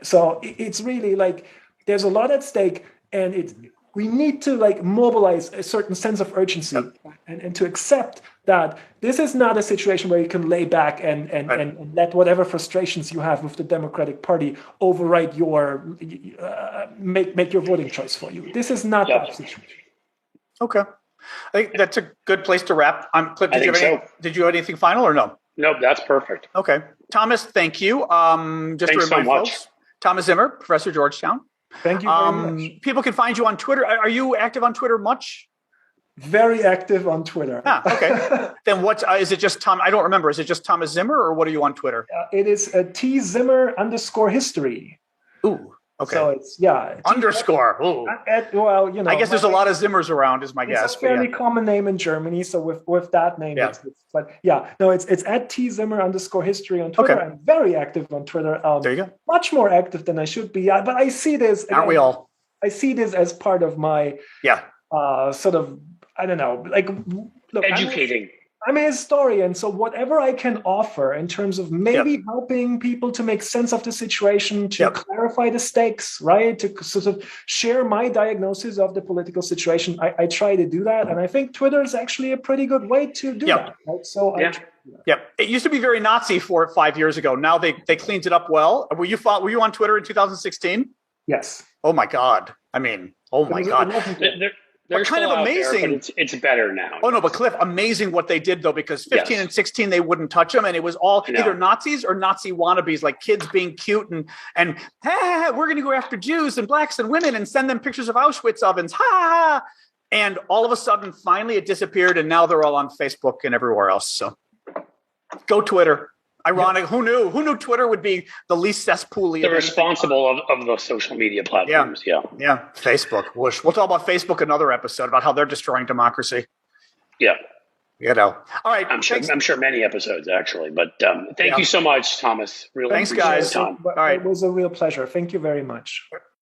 So it's really like there's a lot at stake, and we need to like mobilize a certain sense of urgency and to accept that this is not a situation where you can lay back and let whatever frustrations you have with the Democratic Party override your make your voting choice for you. This is not that situation. Okay, I think that's a good place to wrap. Cliff, did you have anything final or no? Nope, that's perfect. Okay, Thomas, thank you. Just Thanks to remind so much. folks, Thomas Zimmer, Professor Georgetown. Thank you very much. People can find you on Twitter. Are you active on Twitter much? Very active on Twitter. Okay. Then what is it? Just Tom? I don't remember. Is it just Thomas Zimmer, or what are you on Twitter? It is @TZimmer_history. Ooh. Okay. So it's underscore. Ooh. Well, you know, I guess there's a lot of Zimmers around, is my guess. It's a fairly common name in Germany, so with that name, it's @TZimmer_history on Twitter. Okay. I'm very active on Twitter. There you go. Much more active than I should be, but I see this. Aren't we all? I see this as part of my sort of, I don't know, like look, educating. I'm a historian, so whatever I can offer in terms of maybe helping people to make sense of the situation, to clarify the stakes, right? To sort of share my diagnosis of the political situation, I try to do that. And I think Twitter is actually a pretty good way to do that. Right? So it used to be very Nazi 4 or 5 years ago. Now they cleaned it up well. Were you on Twitter in 2016? Yes. Oh my God. I mean, oh my God. They're kind of amazing. There, but it's better now. Oh no, but Cliff, amazing what they did though, because 15 and 16 they wouldn't touch them, and it was all either Nazis or Nazi wannabes, like kids being cute and hey, we're going to go after Jews and blacks and women and send them pictures of Auschwitz ovens, and all of a sudden, finally, it disappeared, and now they're all on Facebook and everywhere else. So, go Twitter. Ironic. Who knew? Who knew Twitter would be the least cesspool-y? The responsible of the social media platforms. Yeah. Facebook. Whoosh. We'll talk about Facebook another episode about how they're destroying democracy. Yeah. You know. All right. I'm sure many episodes actually, but thank you so much, Thomas. Really. Thanks, guys. All right. It was a real pleasure. Thank you very much.